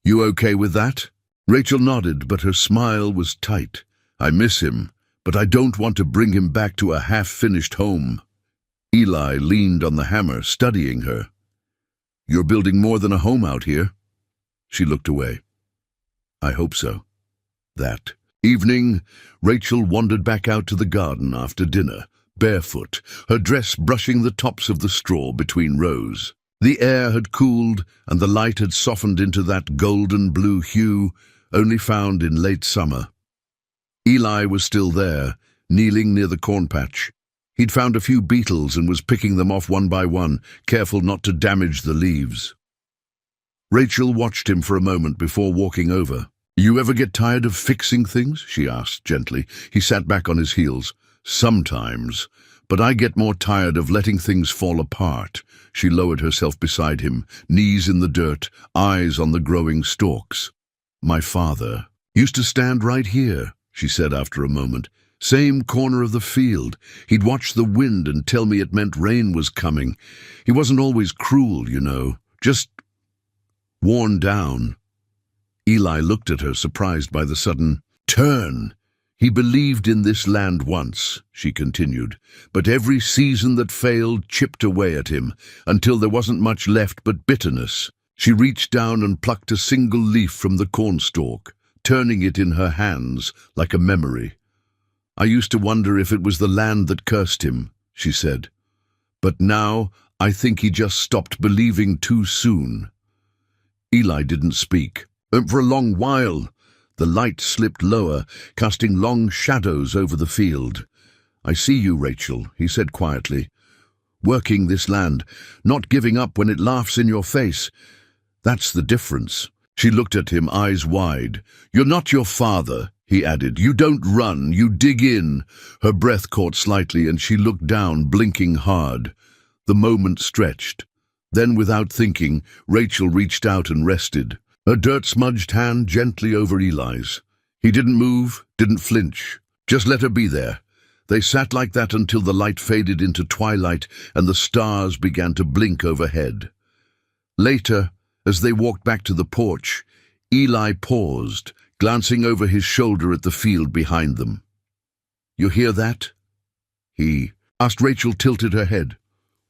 You okay with that? Rachel nodded, but her smile was tight. I miss him, but I don't want to bring him back to a half-finished home. Eli leaned on the hammer, studying her. You're building more than a home out here? She looked away. I hope so. That evening, Rachel wandered back out to the garden after dinner, barefoot, her dress brushing the tops of the straw between rows. The air had cooled, and the light had softened into that golden-blue hue only found in late summer. Eli was still there, kneeling near the corn patch. He'd found a few beetles and was picking them off one by one, careful not to damage the leaves. Rachel watched him for a moment before walking over. You ever get tired of fixing things? She asked gently. He sat back on his heels. Sometimes, but I get more tired of letting things fall apart. She lowered herself beside him, knees in the dirt, eyes on the growing stalks. My father used to stand right here, she said after a moment. Same corner of the field. He'd watch the wind and tell me it meant rain was coming. He wasn't always cruel, you know, just worn down. Eli looked at her, surprised by the sudden turn. He believed in this land once, she continued, but every season that failed chipped away at him, until there wasn't much left but bitterness. She reached down and plucked a single leaf from the cornstalk, turning it in her hands like a memory. I used to wonder if it was the land that cursed him, she said. But now I think he just stopped believing too soon. Eli didn't speak. For a long while, the light slipped lower, casting long shadows over the field. I see you, Rachel, he said quietly. Working this land, not giving up when it laughs in your face. That's the difference. She looked at him, eyes wide. You're not your father, he added. You don't run, you dig in. Her breath caught slightly and she looked down, blinking hard. The moment stretched. Then, without thinking, Rachel reached out and rested, her dirt-smudged hand gently over Eli's. He didn't move, didn't flinch. Just let her be there. They sat like that until the light faded into twilight and the stars began to blink overhead. Later, as they walked back to the porch, Eli paused, glancing over his shoulder at the field behind them. You hear that? He asked. Rachel tilted her head.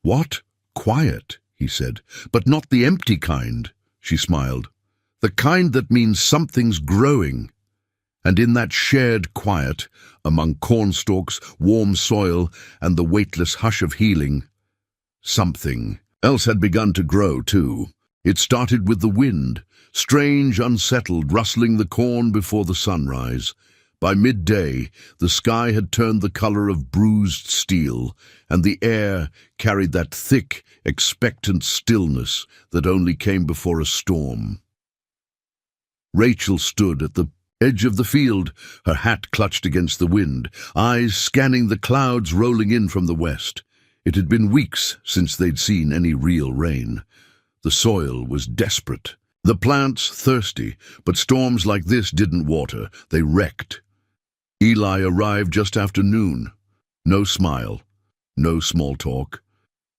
What? Quiet, he said. But not the empty kind, she smiled. The kind that means something's growing. And in that shared quiet, among cornstalks, warm soil, and the weightless hush of healing, something else had begun to grow too. It started with the wind, strange, unsettled, rustling the corn before the sunrise. By midday, the sky had turned the color of bruised steel, and the air carried that thick, expectant stillness that only came before a storm. Rachel stood at the edge of the field, her hat clutched against the wind, eyes scanning the clouds rolling in from the west. It had been weeks since they'd seen any real rain. The soil was desperate, the plants thirsty, but storms like this didn't water, they wrecked. Eli arrived just after noon. No smile, no small talk,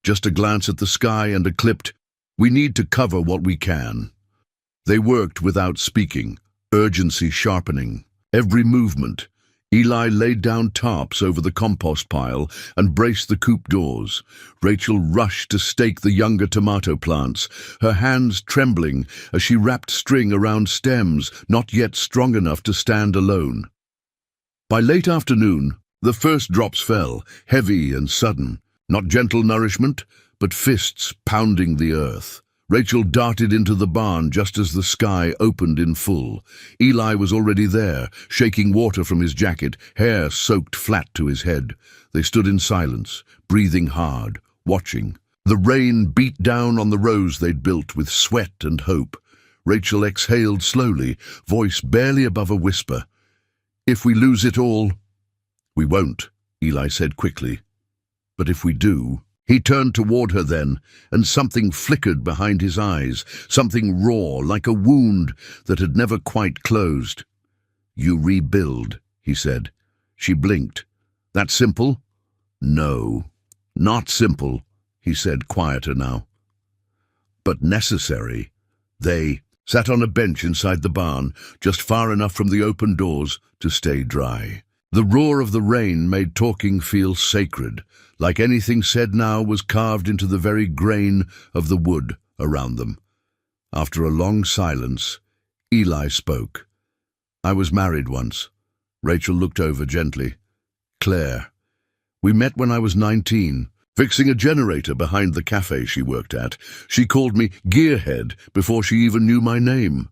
just a glance at the sky and a clipped, "We need to cover what we can." They worked without speaking, urgency sharpening every movement. Eli laid down tarps over the compost pile and braced the coop doors. Rachel rushed to stake the younger tomato plants, her hands trembling as she wrapped string around stems not yet strong enough to stand alone. By late afternoon, The first drops fell, heavy and sudden, not gentle nourishment, but fists pounding the earth. Rachel darted into the barn just as the sky opened in full. Eli was already there, shaking water from his jacket, hair soaked flat to his head. They stood in silence, breathing hard, watching. The rain beat down on the rows they'd built with sweat and hope. Rachel exhaled slowly, voice barely above a whisper. "If we lose it all—" "We won't," Eli said quickly. "But if we do—" He turned toward her then, and something flickered behind his eyes, something raw, like a wound that had never quite closed. "You rebuild," he said. She blinked. "That simple?" "No, not simple," he said, quieter now. "But necessary." They sat on a bench inside the barn, just far enough from the open doors to stay dry. The roar of the rain made talking feel sacred, like anything said now was carved into the very grain of the wood around them. After a long silence, Eli spoke. "I was married once." Rachel looked over gently. "Claire. We met when I was 19, fixing a generator behind the cafe she worked at. She called me Gearhead before she even knew my name."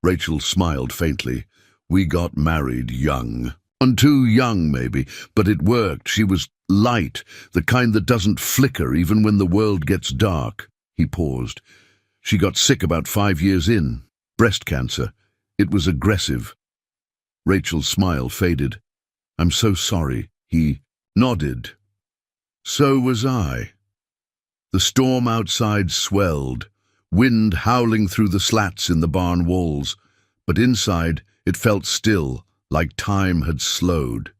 Rachel smiled faintly. "We got married young. And too young, maybe, but it worked. She was light, the kind that doesn't flicker even when the world gets dark." He paused. "She got sick about 5 years in. Breast cancer. It was aggressive." Rachel's smile faded. "I'm so sorry." He nodded. "So was I." The storm outside swelled, wind howling through the slats in the barn walls, but inside it felt still, like time had slowed.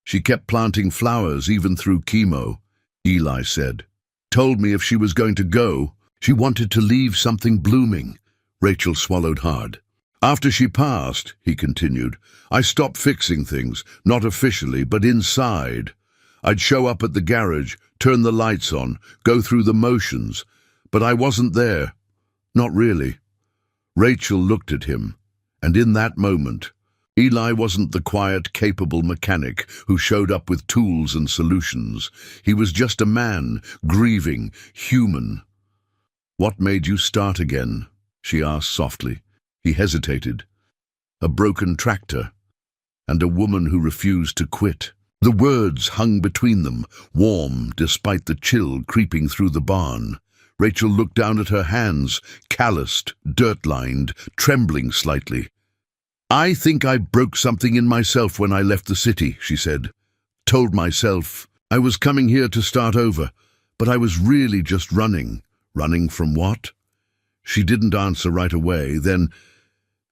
"She kept planting flowers even through chemo," Eli said. "Told me if she was going to go, she wanted to leave something blooming." Rachel swallowed hard. "After she passed," he continued, "I stopped fixing things, not officially, but inside. I'd show up at the garage, turn the lights on, go through the motions, but I wasn't there. Not really." Rachel looked at him, and in that moment, Eli wasn't the quiet, capable mechanic who showed up with tools and solutions. He was just a man, grieving, human. "What made you start again?" she asked softly. He hesitated. "A broken tractor, and a woman who refused to quit." The words hung between them, warm despite the chill creeping through the barn. Rachel looked down at her hands, calloused, dirt-lined, trembling slightly. "I think I broke something in myself when I left the city," she said. "Told myself I was coming here to start over, but I was really just running." "Running from what?" She didn't answer right away. Then,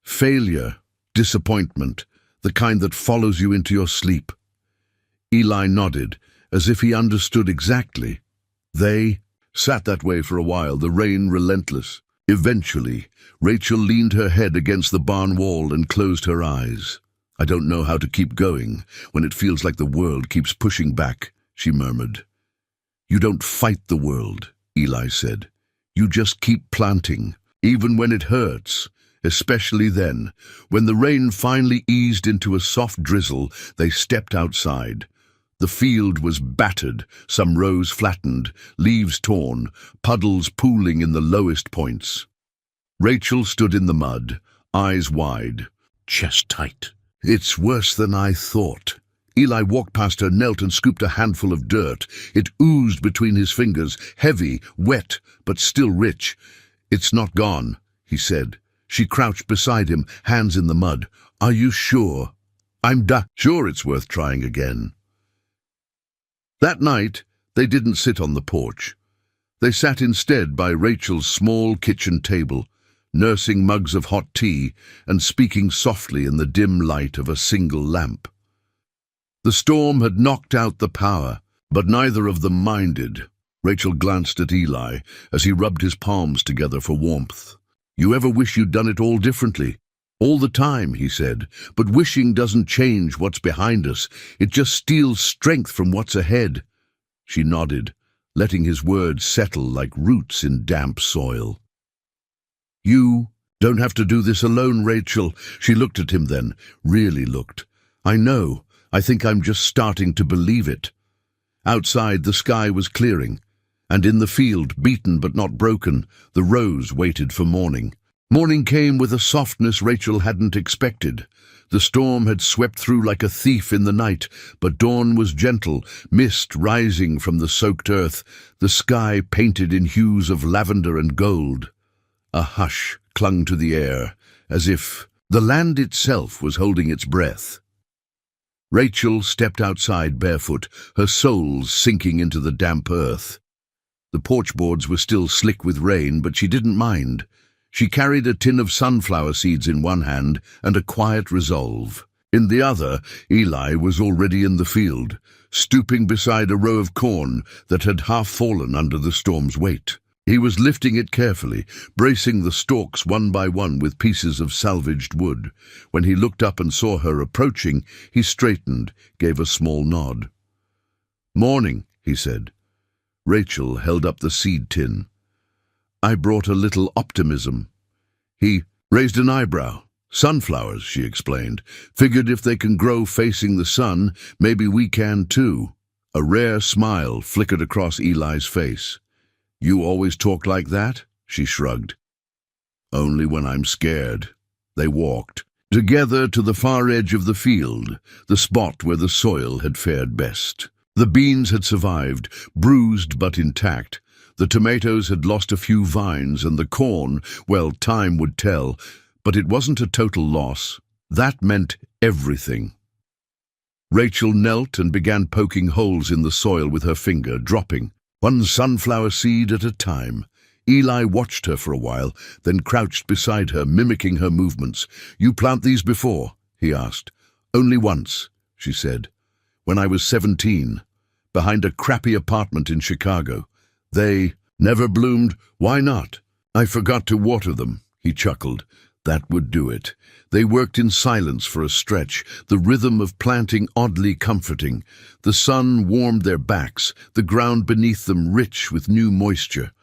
"Failure, disappointment, the kind that follows you into your sleep." Eli nodded, as if he understood exactly. They sat that way for a while, the rain relentless. Eventually, Rachel leaned her head against the barn wall and closed her eyes. "I don't know how to keep going when it feels like the world keeps pushing back," she murmured. "You don't fight the world," Eli said. "You just keep planting, even when it hurts." Especially then, when the rain finally eased into a soft drizzle, they stepped outside. The field was battered, some rows flattened, leaves torn, puddles pooling in the lowest points. Rachel stood in the mud, eyes wide, chest tight. "It's worse than I thought." Eli walked past her, knelt and scooped a handful of dirt. It oozed between his fingers, heavy, wet, but still rich. "It's not gone," he said. She crouched beside him, hands in the mud. "Are you sure?" "I'm sure it's worth trying again." That night, they didn't sit on the porch. They sat instead by Rachel's small kitchen table, nursing mugs of hot tea and speaking softly in the dim light of a single lamp. The storm had knocked out the power, but neither of them minded. Rachel glanced at Eli as he rubbed his palms together for warmth. "You ever wish you'd done it all differently?" "All the time," he said, "but wishing doesn't change what's behind us. It just steals strength from what's ahead." She nodded, letting his words settle like roots in damp soil. "You don't have to do this alone, Rachel." She looked at him then, really looked. "I know. I think I'm just starting to believe it." Outside, the sky was clearing, and in the field, beaten but not broken, the rows waited for morning. Morning came with a softness Rachel hadn't expected. The storm had swept through like a thief in the night, but dawn was gentle, mist rising from the soaked earth, the sky painted in hues of lavender and gold. A hush clung to the air, as if the land itself was holding its breath. Rachel stepped outside barefoot, her soles sinking into the damp earth. The porch boards were still slick with rain, but she didn't mind. She carried a tin of sunflower seeds in one hand and a quiet resolve. In the other, Eli was already in the field, stooping beside a row of corn that had half fallen under the storm's weight. He was lifting it carefully, bracing the stalks one by one with pieces of salvaged wood. When he looked up and saw her approaching, he straightened, gave a small nod. "Morning," he said. Rachel held up the seed tin. "I brought a little optimism." He raised an eyebrow. "Sunflowers," she explained. "Figured if they can grow facing the sun, maybe we can too." A rare smile flickered across Eli's face. "You always talk like that?" she shrugged. "Only when I'm scared." They walked together to the far edge of the field, the spot where the soil had fared best. The beans had survived, bruised but intact. The tomatoes had lost a few vines, and the corn, well, time would tell, but it wasn't a total loss. That meant everything. Rachel knelt and began poking holes in the soil with her finger, dropping one sunflower seed at a time. Eli watched her for a while, then crouched beside her, mimicking her movements. "You plant these before?" he asked. "Only once," she said. "When I was 17, behind a crappy apartment in Chicago. They never bloomed. Why not?" "I forgot to water them," he chuckled. That would do it. They worked in silence for a stretch, the rhythm of planting oddly comforting. The sun warmed their backs, the ground beneath them rich with new moisture.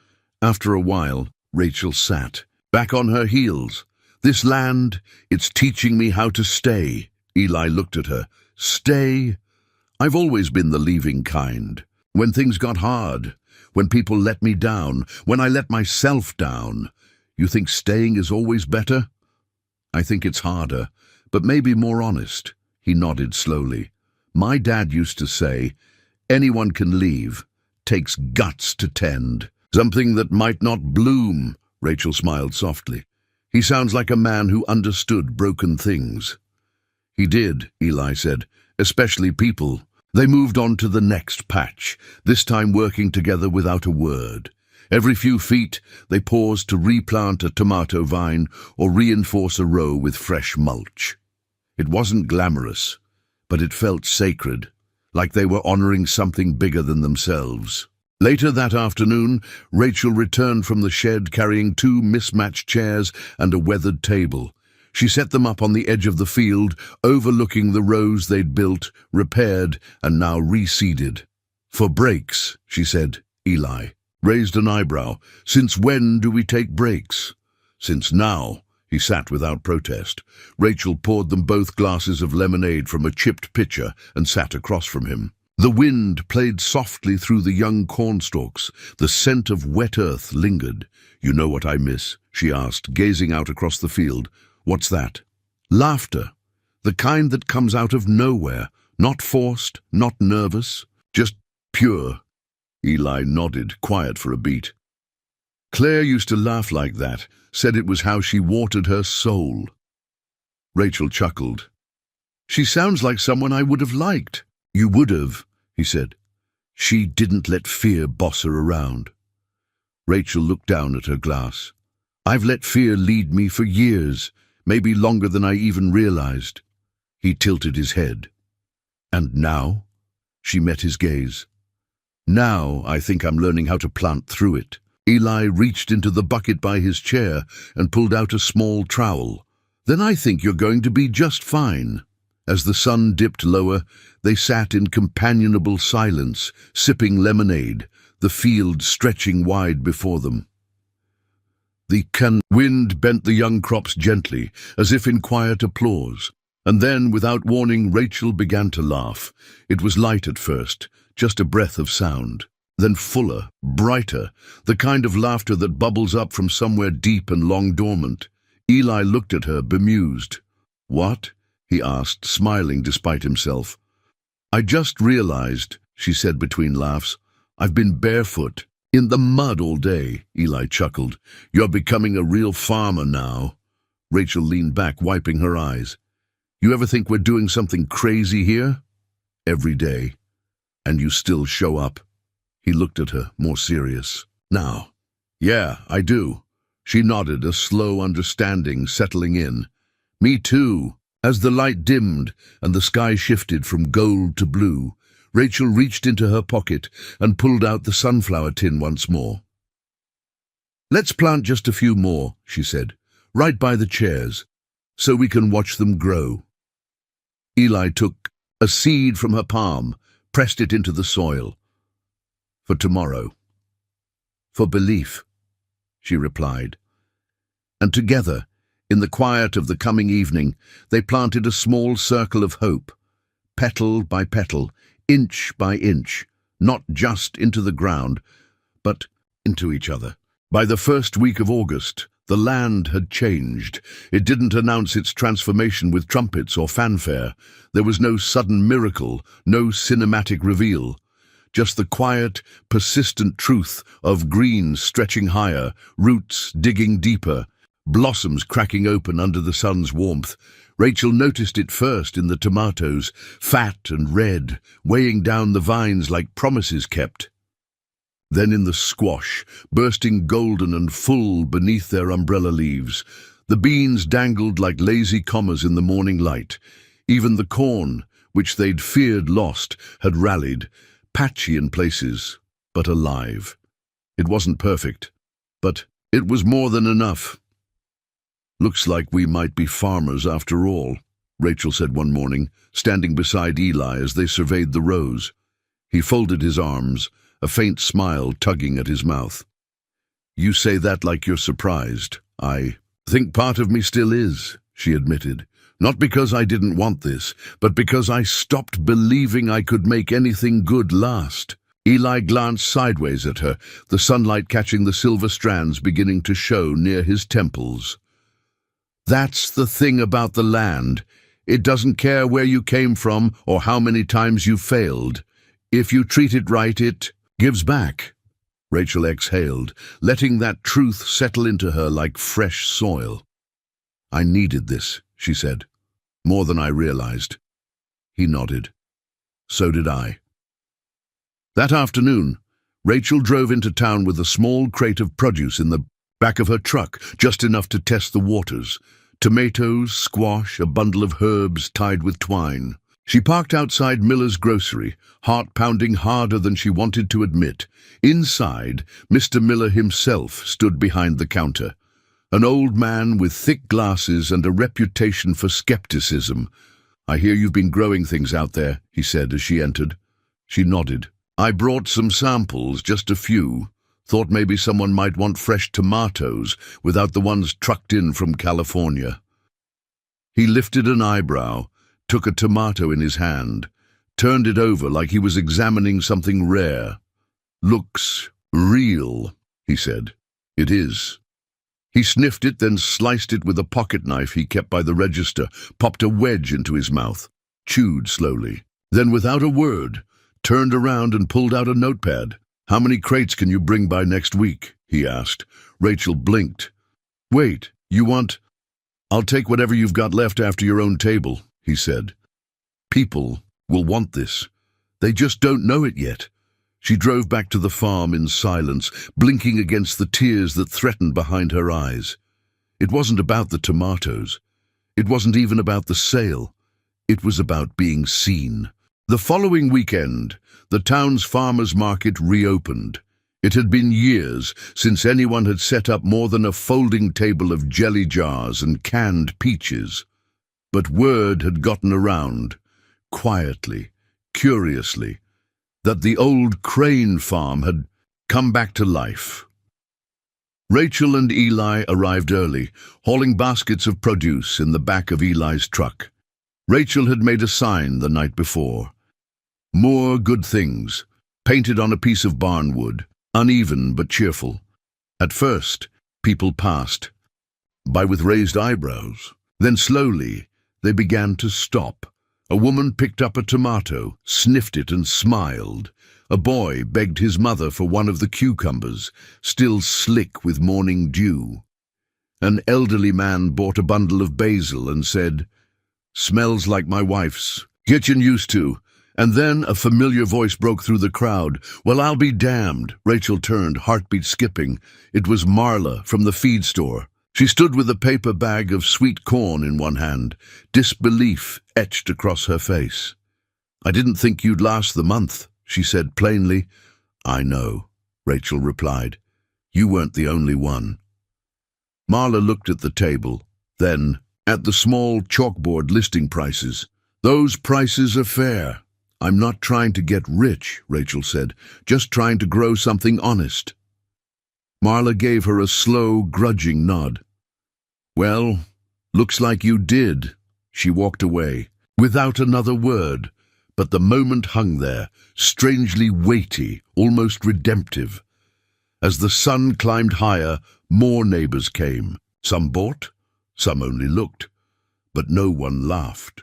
After a while, Rachel sat, back on her heels. "This land, it's teaching me how to stay." Eli looked at her. "Stay? I've always been the leaving kind. When things got hard, when people let me down, when I let myself down. You think staying is always better?" "I think it's harder, but maybe more honest." He nodded slowly. "My dad used to say, anyone can leave. Takes guts to tend. Something that might not bloom." Rachel smiled softly. "He sounds like a man who understood broken things." "He did," Eli said, "especially people." They moved on to the next patch, this time working together without a word. Every few feet, they paused to replant a tomato vine or reinforce a row with fresh mulch. It wasn't glamorous, but it felt sacred, like they were honoring something bigger than themselves. Later that afternoon, Rachel returned from the shed carrying 2 mismatched chairs and a weathered table. She set them up on the edge of the field, overlooking the rows they'd built, repaired, and now reseeded. "For breaks," she said. Eli raised an eyebrow. "Since when do we take breaks?" "Since now." He sat without protest. Rachel poured them both glasses of lemonade from a chipped pitcher and sat across from him. The wind played softly through the young cornstalks. The scent of wet earth lingered. "You know what I miss?" she asked, gazing out across the field. "What's that?" "Laughter. The kind that comes out of nowhere. Not forced, not nervous. Just pure." Eli nodded, quiet for a beat. "Claire used to laugh like that, said it was how she watered her soul." Rachel chuckled. "She sounds like someone I would have liked." "You would have," he said. "She didn't let fear boss her around." Rachel looked down at her glass. "I've let fear lead me for years, maybe longer than I even realized." He tilted his head. "And now?" She met his gaze. "Now I think I'm learning how to plant through it." Eli reached into the bucket by his chair and pulled out a small trowel. "Then I think you're going to be just fine." As the sun dipped lower, they sat in companionable silence, sipping lemonade, the field stretching wide before them. The wind bent the young crops gently, as if in quiet applause. And then, without warning, Rachel began to laugh. It was light at first, just a breath of sound. Then fuller, brighter, the kind of laughter that bubbles up from somewhere deep and long dormant. Eli looked at her, bemused. "What?" he asked, smiling despite himself. "I just realized," she said between laughs, "I've been barefoot, in the mud all day." Eli chuckled. "You're becoming a real farmer now." Rachel leaned back, wiping her eyes. "You ever think we're doing something crazy here?" "Every day. And you still show up." He looked at her, more serious. "Now." "Yeah, I do." She nodded, a slow understanding settling in. "Me too." As the light dimmed and the sky shifted from gold to blue, Rachel reached into her pocket and pulled out the sunflower tin once more. "Let's plant just a few more," she said, "right by the chairs, so we can watch them grow." Eli took a seed from her palm, pressed it into the soil. "For tomorrow." "For belief," she replied. And together, in the quiet of the coming evening, they planted a small circle of hope, petal by petal, inch by inch, not just into the ground, but into each other. By the first week of August, the land had changed. It didn't announce its transformation with trumpets or fanfare. There was no sudden miracle, no cinematic reveal. Just the quiet, persistent truth of greens stretching higher, roots digging deeper, blossoms cracking open under the sun's warmth. Rachel noticed it first in the tomatoes, fat and red, weighing down the vines like promises kept. Then in the squash, bursting golden and full beneath their umbrella leaves. The beans dangled like lazy commas in the morning light. Even the corn, which they'd feared lost, had rallied, patchy in places, but alive. It wasn't perfect, but it was more than enough. "Looks like we might be farmers after all," Rachel said one morning, standing beside Eli as they surveyed the rows. He folded his arms, a faint smile tugging at his mouth. "You say that like you're surprised." "I think part of me still is," she admitted. "Not because I didn't want this, but because I stopped believing I could make anything good last." Eli glanced sideways at her, the sunlight catching the silver strands beginning to show near his temples. "That's the thing about the land. It doesn't care where you came from or how many times you failed. If you treat it right, it gives back." Rachel exhaled, letting that truth settle into her like fresh soil. "I needed this," she said. "More than I realized." He nodded. "So did I." That afternoon, Rachel drove into town with a small crate of produce in the back of her truck, just enough to test the waters. Tomatoes, squash, a bundle of herbs tied with twine. She parked outside Miller's grocery, heart pounding harder than she wanted to admit. Inside, Mr. Miller himself stood behind the counter. An old man with thick glasses and a reputation for skepticism. "I hear you've been growing things out there," he said as she entered. She nodded. "I brought some samples, just a few. Thought maybe someone might want fresh tomatoes without the ones trucked in from California." He lifted an eyebrow, took a tomato in his hand, turned it over like he was examining something rare. "Looks real," he said. "It is." He sniffed it, then sliced it with a pocket knife he kept by the register, popped a wedge into his mouth, chewed slowly. Then, without a word, turned around and pulled out a notepad. "How many crates can you bring by next week?" he asked. Rachel blinked. "Wait, you want—" "I'll take whatever you've got left after your own table," he said. "People will want this. They just don't know it yet." She drove back to the farm in silence, blinking against the tears that threatened behind her eyes. It wasn't about the tomatoes. It wasn't even about the sale. It was about being seen. The following weekend, the town's farmers' market reopened. It had been years since anyone had set up more than a folding table of jelly jars and canned peaches. But word had gotten around, quietly, curiously, that the old Crane farm had come back to life. Rachel and Eli arrived early, hauling baskets of produce in the back of Eli's truck. Rachel had made a sign the night before. More good things, painted on a piece of barnwood, uneven but cheerful. At first, people passed, by with raised eyebrows. Then slowly, they began to stop. A woman picked up a tomato, sniffed it and smiled. A boy begged his mother for one of the cucumbers, still slick with morning dew. An elderly man bought a bundle of basil and said, "Smells like my wife's. Getting used to." And then a familiar voice broke through the crowd. "Well, I'll be damned." Rachel turned, heartbeat skipping. It was Marla from the feed store. She stood with a paper bag of sweet corn in one hand, disbelief etched across her face. "I didn't think you'd last the month," she said plainly. "I know," Rachel replied. "You weren't the only one." Marla looked at the table, then at the small chalkboard listing prices. "Those prices are fair." "I'm not trying to get rich," Rachel said, "just trying to grow something honest." Marla gave her a slow, grudging nod. "Well, looks like you did." She walked away, without another word, but the moment hung there, strangely weighty, almost redemptive. As the sun climbed higher, more neighbors came. Some bought, some only looked, but no one laughed.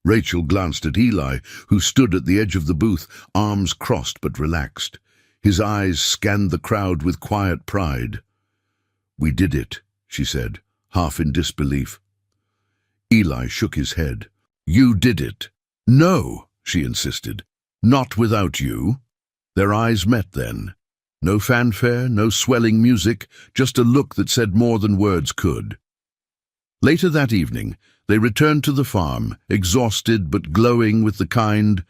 Rachel glanced at Eli, who stood at the edge of the booth, arms crossed but relaxed. His eyes scanned the crowd with quiet pride. "We did it," she said, half in disbelief. Eli shook his head. "You did it." "No," she insisted. "Not without you." Their eyes met then. No fanfare, no swelling music, just a look that said more than words could. Later that evening, they returned to the farm, exhausted but glowing with the kind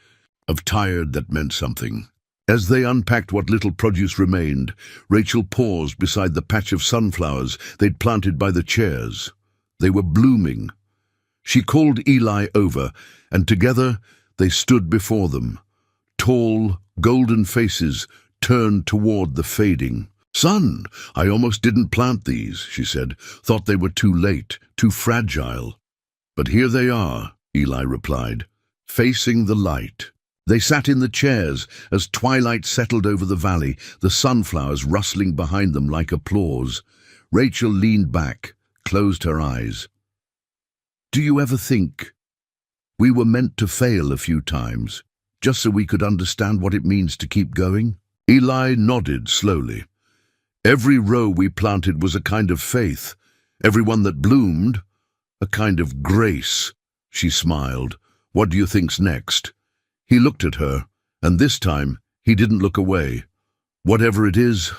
of tired that meant something. As they unpacked what little produce remained, Rachel paused beside the patch of sunflowers they'd planted by the chairs. They were blooming. She called Eli over, and together they stood before them. Tall, golden faces turned toward the fading. "Son, I almost didn't plant these," she said. "Thought they were too late, too fragile." "But here they are," Eli replied, facing the light. They sat in the chairs as twilight settled over the valley, the sunflowers rustling behind them like applause. Rachel leaned back, closed her eyes. "Do you ever think we were meant to fail a few times, just so we could understand what it means to keep going?" Eli nodded slowly. "Every row we planted was a kind of faith. Every one that bloomed, a kind of grace." She smiled. "What do you think's next?" He looked at her, and this time he didn't look away. "Whatever it is,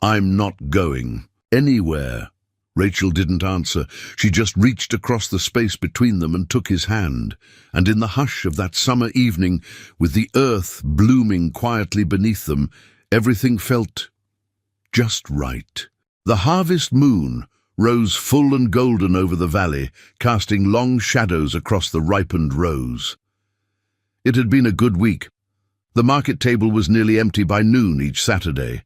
I'm not going anywhere." Rachel didn't answer. She just reached across the space between them and took his hand. And in the hush of that summer evening, with the earth blooming quietly beneath them, everything felt just right. The harvest moon rose full and golden over the valley, casting long shadows across the ripened rows. It had been a good week. The market table was nearly empty by noon each Saturday,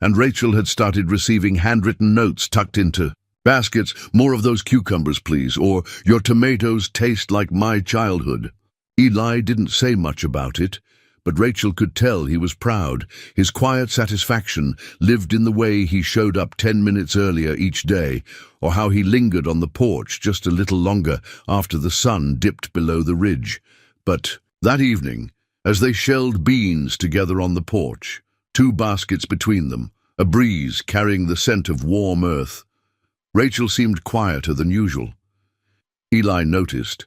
and Rachel had started receiving handwritten notes tucked into baskets. "More of those cucumbers, please," or "Your tomatoes taste like my childhood." Eli didn't say much about it, but Rachel could tell he was proud. His quiet satisfaction lived in the way he showed up 10 minutes earlier each day, or how he lingered on the porch just a little longer after the sun dipped below the ridge. But that evening, as they shelled beans together on the porch, 2 baskets between them, a breeze carrying the scent of warm earth, Rachel seemed quieter than usual. Eli noticed,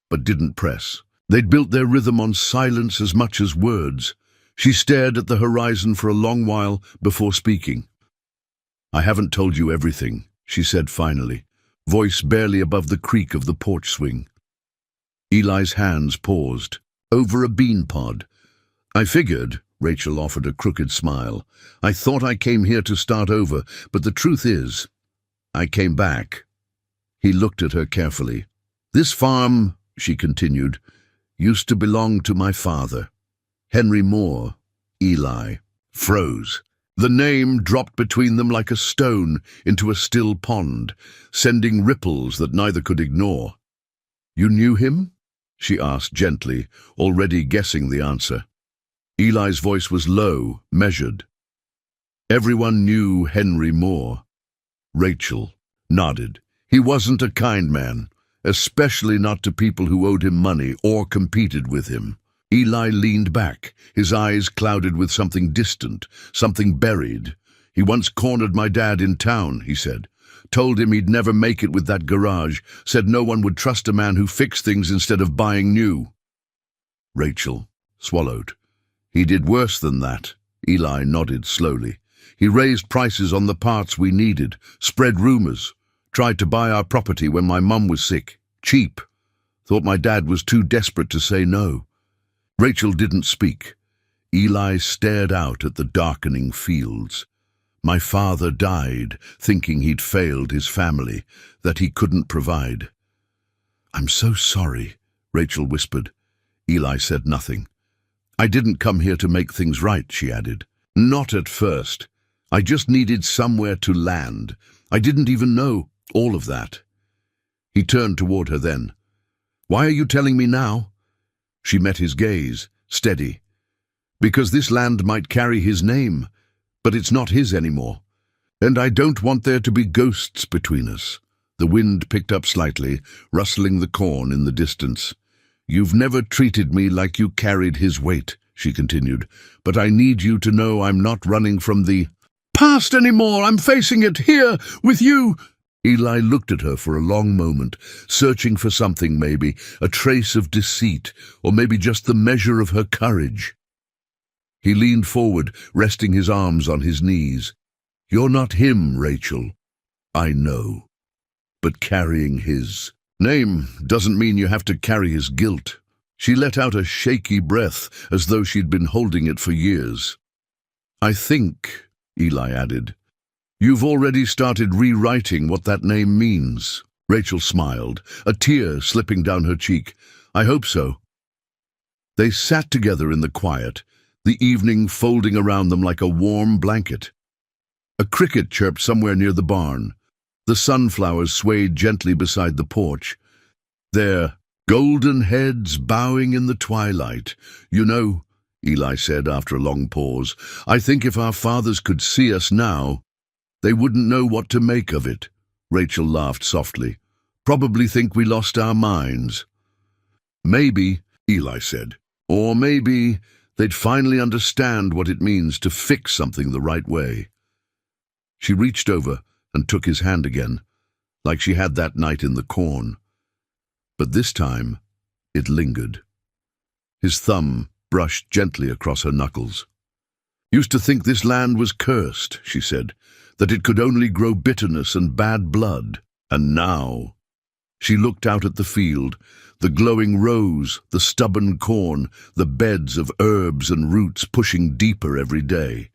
but didn't press. They'd built their rhythm on silence as much as words. She stared at the horizon for a long while before speaking. "I haven't told you everything," she said finally, voice barely above the creak of the porch swing. Eli's hands paused. "Over a bean pod." "I figured," Rachel offered a crooked smile. "I thought I came here to start over, but the truth is, I came back." He looked at her carefully. "This farm," she continued, "used to belong to my father, Henry Moore." Eli froze. The name dropped between them like a stone into a still pond, sending ripples that neither could ignore. You knew him? She asked gently, already guessing the answer. Eli's voice was low, measured. Everyone knew Henry Moore. Rachel nodded. He wasn't a kind man, especially not to people who owed him money or competed with him. Eli leaned back, his eyes clouded with something distant, something buried. He once cornered my dad in town, he said. Told him he'd never make it with that garage, said no one would trust a man who fixed things instead of buying new. Rachel swallowed. He did worse than that. Eli nodded slowly. He raised prices on the parts we needed, spread rumors, tried to buy our property when my mum was sick. Cheap. Thought my dad was too desperate to say no. Rachel didn't speak. Eli stared out at the darkening fields. My father died, thinking he'd failed his family, that he couldn't provide. I'm so sorry, Rachel whispered. Eli said nothing. I didn't come here to make things right, she added. Not at first. I just needed somewhere to land. I didn't even know all of that. He turned toward her then. Why are you telling me now? She met his gaze, steady. Because this land might carry his name, but it's not his anymore. And I don't want there to be ghosts between us. The wind picked up slightly, rustling the corn in the distance. You've never treated me like you carried his weight, she continued, but I need you to know I'm not running from the past anymore. I'm facing it here with you. Eli looked at her for a long moment, searching for something maybe, a trace of deceit, or maybe just the measure of her courage. He leaned forward, resting his arms on his knees. You're not him, Rachel. I know. But carrying his name doesn't mean you have to carry his guilt. She let out a shaky breath, as though she'd been holding it for years. I think, Eli added, you've already started rewriting what that name means. Rachel smiled, a tear slipping down her cheek. I hope so. They sat together in the quiet, the evening folding around them like a warm blanket. A cricket chirped somewhere near the barn. The sunflowers swayed gently beside the porch, their golden heads bowing in the twilight. You know, Eli said after a long pause, I think if our fathers could see us now, they wouldn't know what to make of it. Rachel laughed softly. Probably think we lost our minds. Maybe, Eli said, or maybe they'd finally understand what it means to fix something the right way. She reached over and took his hand again, like she had that night in the corn. But this time, it lingered. His thumb brushed gently across her knuckles. Used to think this land was cursed, she said, that it could only grow bitterness and bad blood. And now, she looked out at the field, the glowing rows, the stubborn corn, the beds of herbs and roots pushing deeper every day.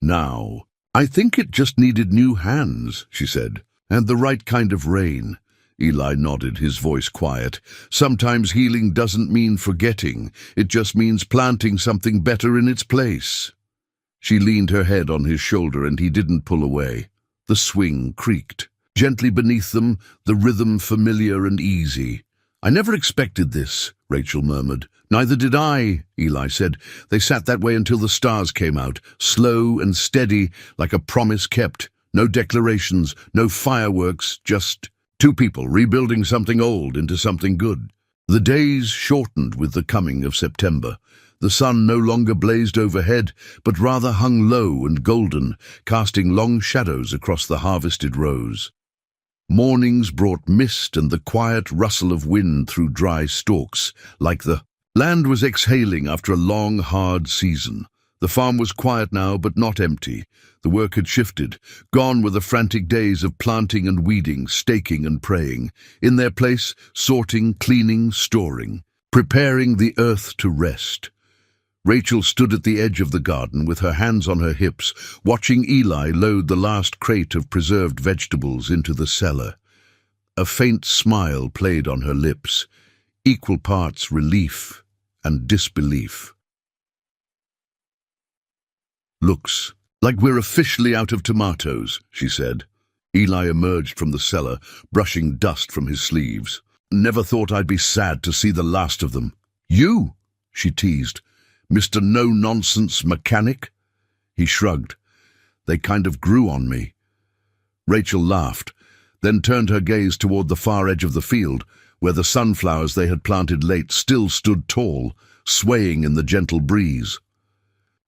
Now, I think it just needed new hands, she said, and the right kind of rain. Eli nodded, his voice quiet. Sometimes healing doesn't mean forgetting. It just means planting something better in its place. She leaned her head on his shoulder and he didn't pull away. The swing creaked. Gently beneath them, the rhythm familiar and easy. I never expected this, Rachel murmured. Neither did I, Eli said. They sat that way until the stars came out, slow and steady, like a promise kept. No declarations, no fireworks, just two people rebuilding something old into something good. The days shortened with the coming of September. The sun no longer blazed overhead, but rather hung low and golden, casting long shadows across the harvested rows. Mornings brought mist and the quiet rustle of wind through dry stalks, like the land was exhaling after a long, hard season. The farm was quiet now, but not empty. The work had shifted. Gone were the frantic days of planting and weeding, staking and praying. In their place, sorting, cleaning, storing, preparing the earth to rest. Rachel stood at the edge of the garden with her hands on her hips, watching Eli load the last crate of preserved vegetables into the cellar. A faint smile played on her lips, equal parts relief and disbelief. Looks like we're officially out of tomatoes, she said. Eli emerged from the cellar, brushing dust from his sleeves. Never thought I'd be sad to see the last of them. You? She teased. Mr. No-nonsense mechanic? He shrugged. They kind of grew on me. Rachel laughed, then turned her gaze toward the far edge of the field, where the sunflowers they had planted late still stood tall, swaying in the gentle breeze.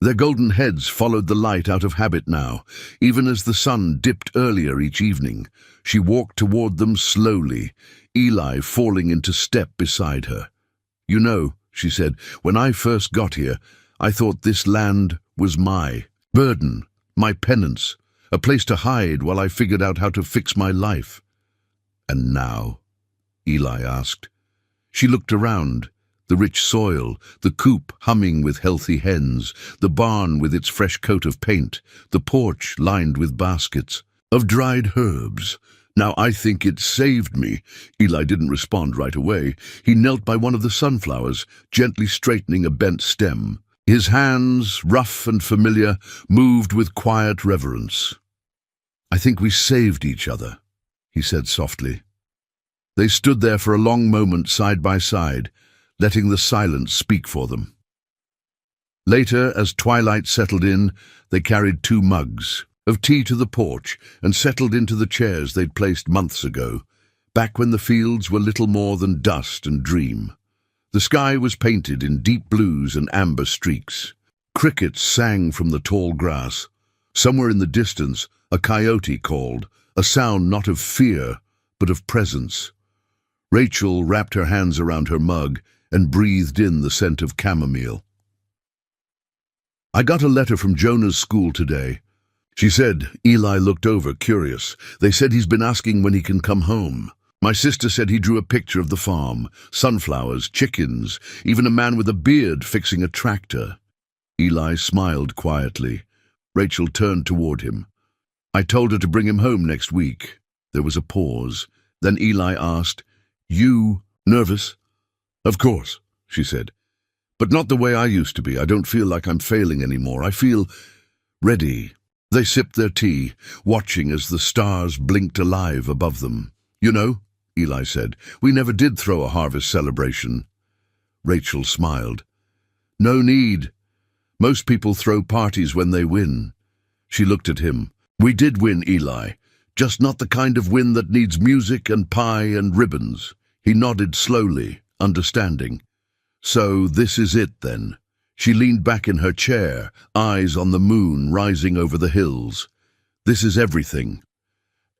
Their golden heads followed the light out of habit now, even as the sun dipped earlier each evening. She walked toward them slowly, Eli falling into step beside her. "You know," she said, "when I first got here, I thought this land was my burden, my penance, a place to hide while I figured out how to fix my life." "And now?" Eli asked. She looked around. The rich soil, the coop humming with healthy hens, the barn with its fresh coat of paint, the porch lined with baskets of dried herbs. "Now I think it saved me." Eli didn't respond right away. He knelt by one of the sunflowers, gently straightening a bent stem. His hands, rough and familiar, moved with quiet reverence. "I think we saved each other," he said softly. They stood there for a long moment side by side, letting the silence speak for them. Later, as twilight settled in, they carried 2 mugs of tea to the porch and settled into the chairs they'd placed months ago, back when the fields were little more than dust and dream. The sky was painted in deep blues and amber streaks. Crickets sang from the tall grass. Somewhere in the distance, a coyote called, a sound not of fear, but of presence. Rachel wrapped her hands around her mug and breathed in the scent of chamomile. "I got a letter from Jonah's school today," she said. Eli looked over, curious. "They said he's been asking when he can come home. My sister said he drew a picture of the farm, sunflowers, chickens, even a man with a beard fixing a tractor." Eli smiled quietly. Rachel turned toward him. "I told her to bring him home next week." There was a pause. Then Eli asked, "You nervous?" "Of course," she said. "But not the way I used to be. I don't feel like I'm failing anymore. I feel ready." They sipped their tea, watching as the stars blinked alive above them. "You know," Eli said, "we never did throw a harvest celebration." Rachel smiled. "No need. Most people throw parties when they win." She looked at him. "We did win, Eli. Just not the kind of win that needs music and pie and ribbons." He nodded slowly, understanding. "So this is it, then." She leaned back in her chair, eyes on the moon rising over the hills. "This is everything."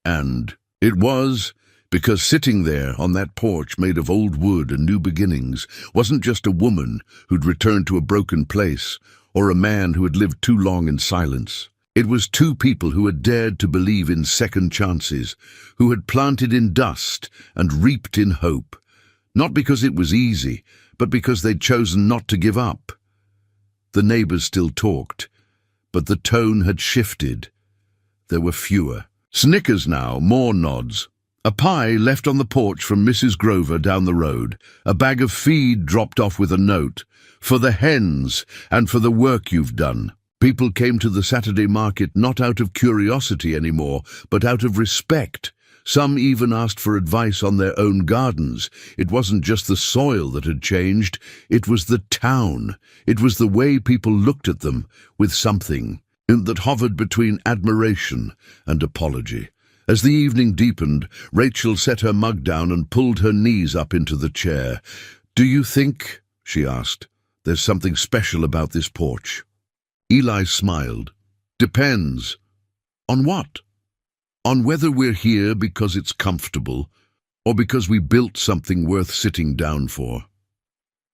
And it was, because sitting there on that porch made of old wood and new beginnings wasn't just a woman who'd returned to a broken place, or a man who had lived too long in silence. It was 2 people who had dared to believe in second chances, who had planted in dust and reaped in hope. Not because it was easy, but because they'd chosen not to give up. The neighbors still talked, but the tone had shifted. There were fewer. Snickers now, more nods. A pie left on the porch from Mrs. Grover down the road. A bag of feed dropped off with a note. "For the hens, and for the work you've done." People came to the Saturday market not out of curiosity anymore, but out of respect. Some even asked for advice on their own gardens. It wasn't just the soil that had changed, it was the town. It was the way people looked at them, with something that hovered between admiration and apology. As the evening deepened, Rachel set her mug down and pulled her knees up into the chair. "Do you think," she asked, "there's something special about this porch?" Eli smiled. "Depends." "On what?" "On whether we're here because it's comfortable, or because we built something worth sitting down for."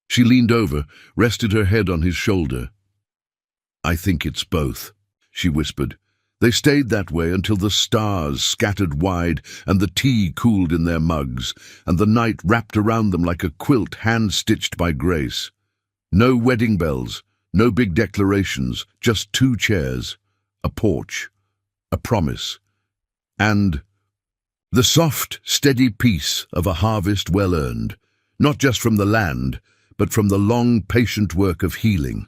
She leaned over, rested her head on his shoulder. "I think it's both," she whispered. They stayed that way until the stars scattered wide and the tea cooled in their mugs, and the night wrapped around them like a quilt hand-stitched by grace. No wedding bells, no big declarations, just 2 chairs, a porch, a promise, and the soft, steady peace of a harvest well-earned, not just from the land, but from the long, patient work of healing.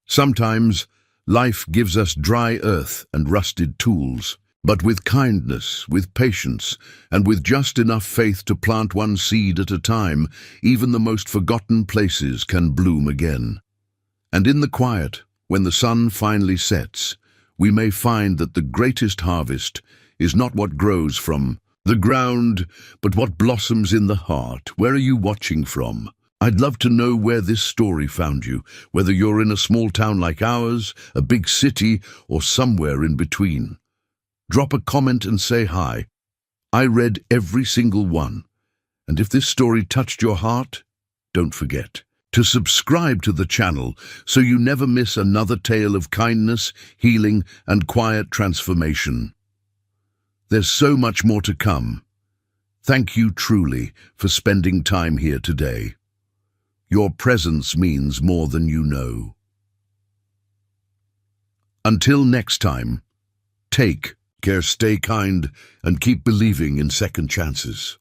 Sometimes life gives us dry earth and rusted tools. But with kindness, with patience, and with just enough faith to plant one seed at a time, even the most forgotten places can bloom again. And in the quiet, when the sun finally sets, we may find that the greatest harvest is not what grows from the ground, but what blossoms in the heart. Where are you watching from? I'd love to know where this story found you, whether you're in a small town like ours, a big city, or somewhere in between. Drop a comment and say hi. I read every single one. And if this story touched your heart, don't forget to subscribe to the channel so you never miss another tale of kindness, healing, and quiet transformation. There's so much more to come. Thank you truly for spending time here today. Your presence means more than you know. Until next time, take care, stay kind, and keep believing in second chances.